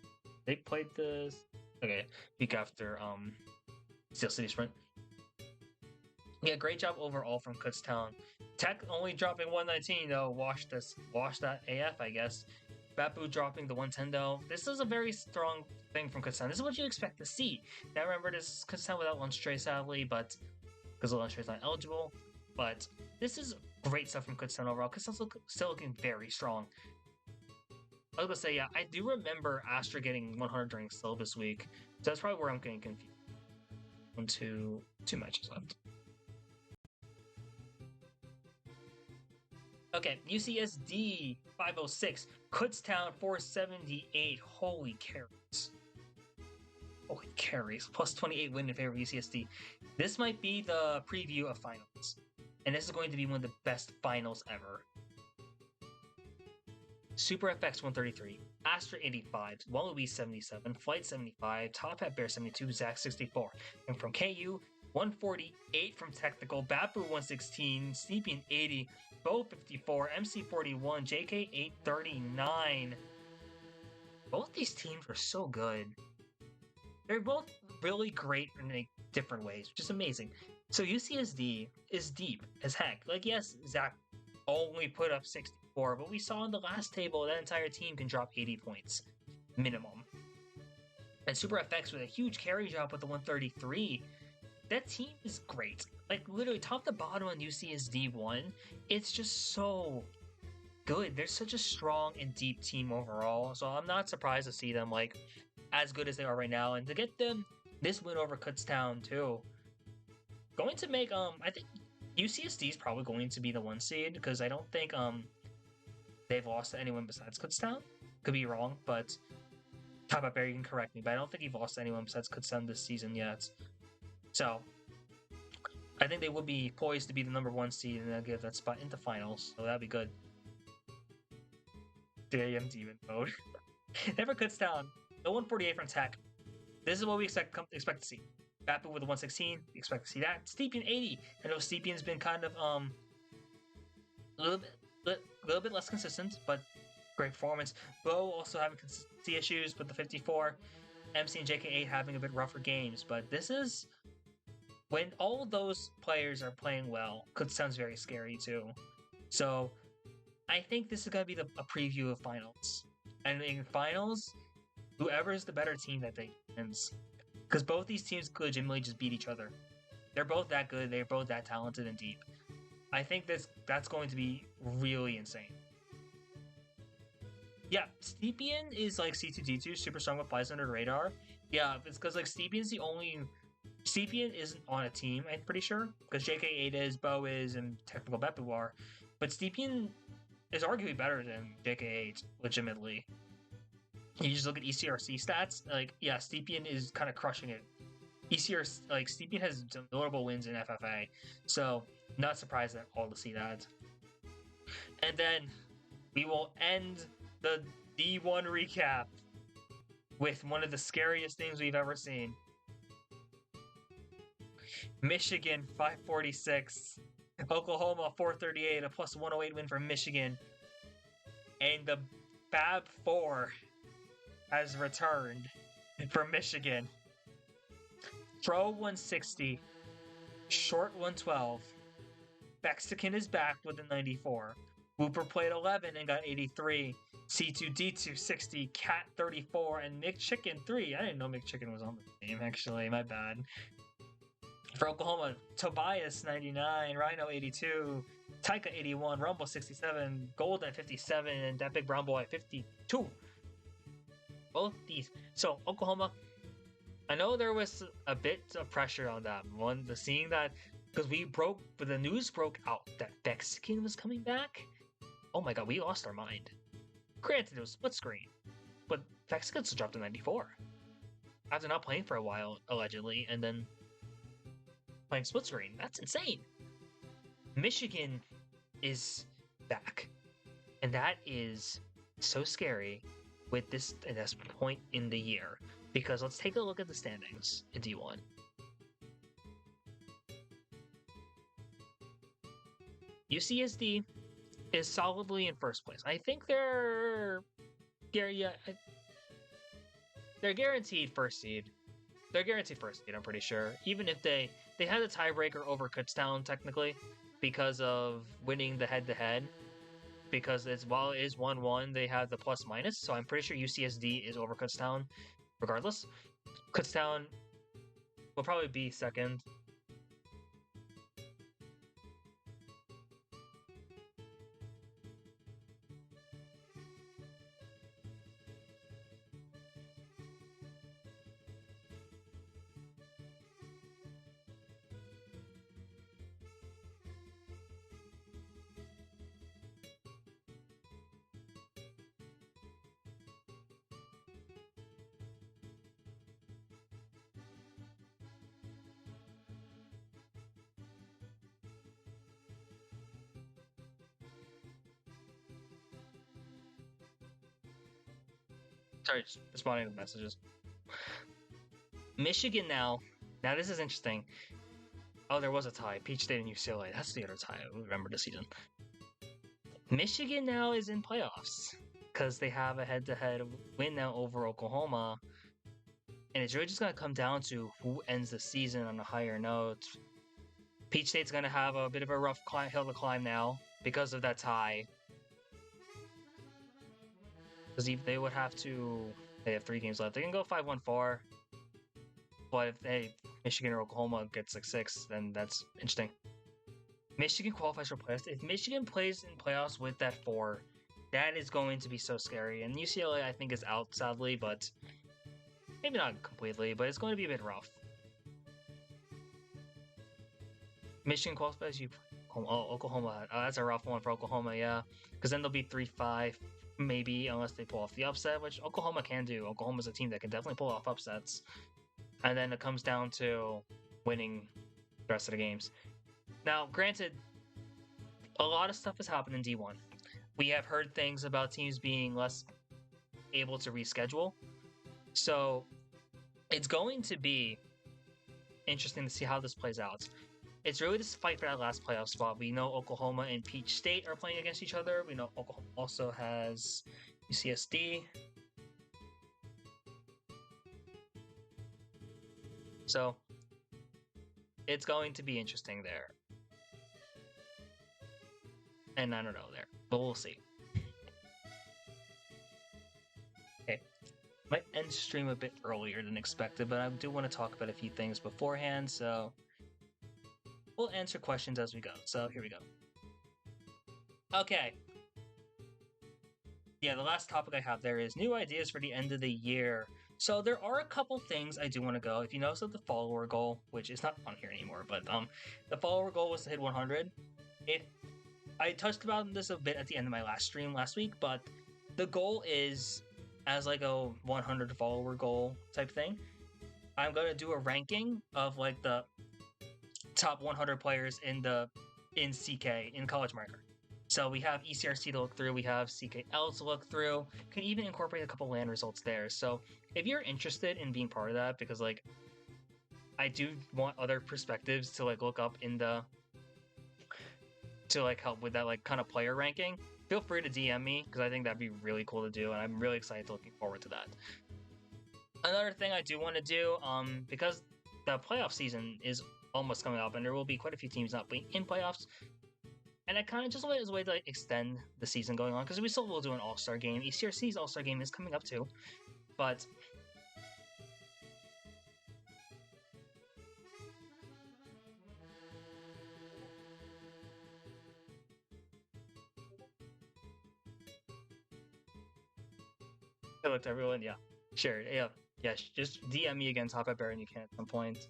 They played this. Okay, week after Steel City Sprint. Yeah, great job overall from Kutztown. Tech only dropping 119 though. Wash that AF, I guess. Bapu dropping the 110 though. This is a very strong thing from Kutztown. This is what you expect to see. Now remember, this is Kutztown without Lunch Tray, sadly, but because the Lunch Tray is not eligible. But this is great stuff from Kutztown overall. Kutztown's still looking very strong. I was gonna say, yeah, I do remember Astra getting 100 during syllabus week. So that's probably where I'm getting confused. Two matches left. Okay, UCSD 506, Kutztown 478. Holy carries. Holy carries. Plus 28 win in favor of UCSD. This might be the preview of finals. And this is going to be one of the best finals ever. Super FX 133, Astra 85, Waluigi 77, Flight 75, Top Hat Bear 72, Zach 64. And from KU, 148 from Technical, Bapu 116, Steepian 80, Bo 54, MC 41, JK 839. Both these teams are so good. They're both really great in like, different ways, which is amazing. So UCSD is deep as heck. Like, yes, Zach only put up 64, but we saw in the last table that entire team can drop 80 points minimum. And Super FX with a huge carry drop with the 133. That team is great. Like, literally, top to bottom on UCSD 1, it's just so good. They're such a strong and deep team overall, so I'm not surprised to see them, like, as good as they are right now. And to get them this win over Kutztown, too, going to make, I think UCSD is probably going to be the 1 seed, because I don't think, they've lost to anyone besides Kutztown. Could be wrong, but Top Up Bear, you can correct me, but I don't think you've lost to anyone besides Kutztown this season yet. So, I think they will be poised to be the number 1 seed, and they'll get that spot into finals, so that'd be good. Damn demon mode. Never Kutztown. The 148 from Tech. This is what we expect to see. Bapu with the 116, we expect to see that. Steepian 80. I know Steepian's been kind of a little bit less consistent, but great performance. Bo also having consistency issues with the 54. MC and JK8 having a bit rougher games, but this is when all those players are playing well. Kutztown's very scary too. So I think this is gonna be a preview of finals, and in finals, whoever is the better team that they wins. Because both these teams could legitimately just beat each other. They're both that good. They're both that talented and deep. I think that's going to be really insane. Yeah, Steepian is like C2D2, super strong but flies under the radar. Yeah, it's because like Steepian's the only... Steepian isn't on a team, I'm pretty sure. Because JK8 is, Bo is, and Technical Beppu are. But Steepian is arguably better than JK8, legitimately. You just look at ECRC stats, like, yeah, Steepian is kind of crushing it. Steepian has notable wins in FFA, so not surprised at all to see that. And then we will end the D1 recap with one of the scariest things we've ever seen. Michigan 546, Oklahoma 438, a plus 108 win for Michigan, and the Fab 4 has returned for Michigan. Pro 160, short 112. Mexican is back with a 94. Whooper played 11 and got 83. C2D2 60, Cat 34, and McChicken 3. I didn't know McChicken was on the team, actually. My bad. For Oklahoma, Tobias 99, Rhino 82, Taika 81, Rumble 67, Golden 57, and that big brown boy 52. Both these. So Oklahoma, I know there was a bit of pressure on that one, seeing that because the news broke out that Mexican was coming back. Oh my god, we lost our mind. Granted, it was split screen, but Mexican still dropped to 94 after not playing for a while, allegedly, and then playing split screen. That's insane. Michigan is back, and that is so scary with this at this point in the year, because let's take a look at the standings in D1. UCSD is solidly in first place. I think they're guaranteed first seed. they're guaranteed first seed, I'm pretty sure. Even if they had a tiebreaker over Kutztown technically because of winning the head-to-head. Because it's while it is 1-1, they have the plus minus, so I'm pretty sure UCSD is over Kutztown regardless. Kutztown will probably be second. Sorry, just responding to messages. Michigan now. Now this is interesting. Oh, there was a tie. Peach State and UCLA. That's the other tie I remember this season. Michigan now is in playoffs because they have a head-to-head win now over Oklahoma, and it's really just gonna come down to who ends the season on a higher note. Peach State's gonna have a bit of a rough hill to climb now because of that tie. Because they would have to. They have 3 games left. They can go 5-1-4, but if Michigan or Oklahoma gets like 6, then that's interesting. Michigan qualifies for playoffs. If Michigan plays in playoffs with that 4, that is going to be so scary. And UCLA, I think, is out sadly, but maybe not completely. But it's going to be a bit rough. Michigan qualifies. Oklahoma. That's a rough one for Oklahoma, yeah. Because then they'll be 3-5, maybe, unless they pull off the upset, which Oklahoma can do. Oklahoma's a team that can definitely pull off upsets. And then it comes down to winning the rest of the games. Now, granted, a lot of stuff has happened in D1. We have heard things about teams being less able to reschedule. So it's going to be interesting to see how this plays out. It's really this fight for that last playoff spot. We know Oklahoma and Peach State are playing against each other. We know Oklahoma also has UCSD. So it's going to be interesting there. And I don't know there, but we'll see. Okay, might end stream a bit earlier than expected, but I do want to talk about a few things beforehand, so we'll answer questions as we go. So here we go. Okay. Yeah, the last topic I have there is new ideas for the end of the year. So there are a couple things I do want to go. If you notice that the follower goal, which is not on here anymore, but the follower goal was to hit 100. I touched about this a bit at the end of my last stream last week, but the goal is as like a 100 follower goal type thing. I'm gonna do a ranking of like the top 100 players in CK in College Marker. So we have ECRC to look through, we have CKL to look through. Can even incorporate a couple LAN results there. So if you're interested in being part of that, because like I do want other perspectives to like look up in the to like help with that like kind of player ranking, feel free to DM me because I think that'd be really cool to do, and I'm really excited looking forward to that. Another thing I do want to do, because the playoff season is almost coming up and there will be quite a few teams not being in playoffs, and I kind of just want it as a way to like extend the season going on, because we still will do an all-star game. ECRC's all-star game is coming up too, but I looked at everyone. Yeah, sure. Yeah, just DM me again, Top Bear, and you can at some point.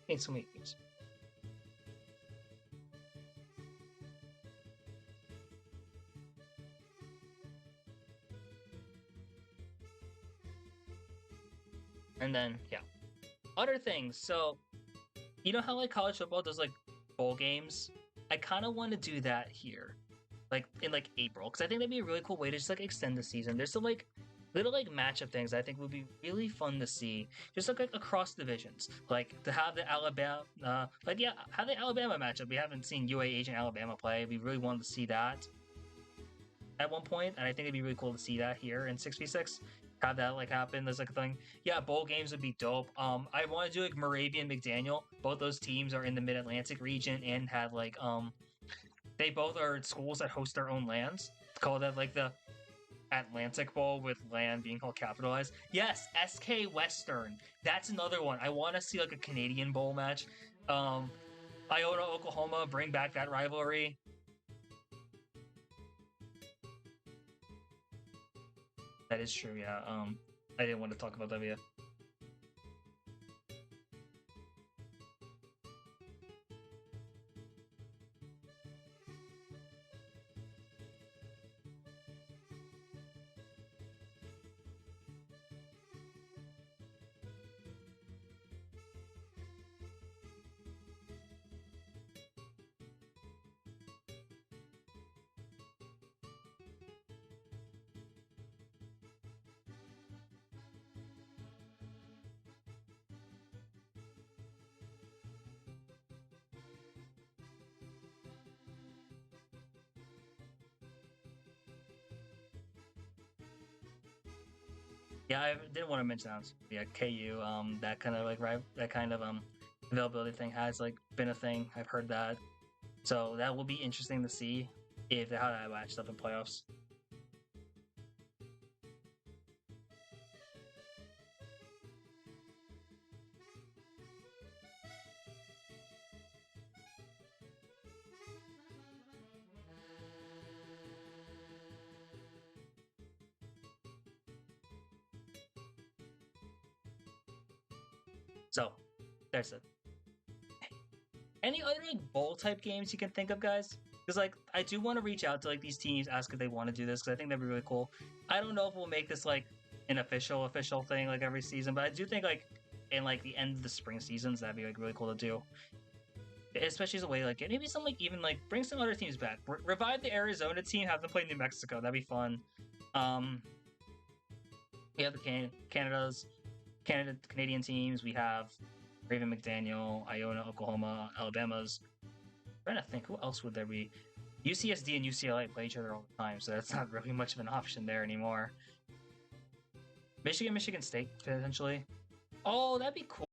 Thanks so many games. And then yeah, other things. So you know how like college football does like bowl games? I kind of want to do that here, like in like April, because I think that'd be a really cool way to just like extend the season. There's some like little like matchup things I think would be really fun to see, just like across divisions, like to have the Alabama, have the Alabama matchup. We haven't seen UAH and Alabama play. We really wanted to see that, at one point, and I think it'd be really cool to see that here in 6v6. Have that like happen. There's like a thing. Yeah, bowl games would be dope. I want to do like Moravian McDaniel. Both those teams are in the Mid Atlantic region and have like they both are schools that host their own lands. Call that like the Atlantic Bowl with land being called capitalized. Yes, SK Western. That's another one. I want to see like a Canadian bowl match. Iona, Oklahoma, bring back that rivalry. That is true, yeah. I didn't want to talk about that yet. Yeah, I didn't want to mention that. Yeah, KU, that kind of like that kind of availability thing has like been a thing. I've heard that, so that will be interesting to see if how that matched up in playoffs. So, there's it. Any other like bowl type games you can think of, guys? Because like I do want to reach out to like these teams, ask if they want to do this because I think that'd be really cool. I don't know if we'll make this like an official thing like every season, but I do think like in like the end of the spring seasons that'd be like really cool to do. Especially as a way like maybe some like even like bring some other teams back. Revive the Arizona team, have them play New Mexico. That'd be fun. We have the Canadian teams. We have Raven McDaniel, Iona, Oklahoma, Alabama's. I'm trying to think who else would there be. UCSD and UCLA play each other all the time, so that's not really much of an option there anymore. Michigan State potentially. Oh, that'd be cool.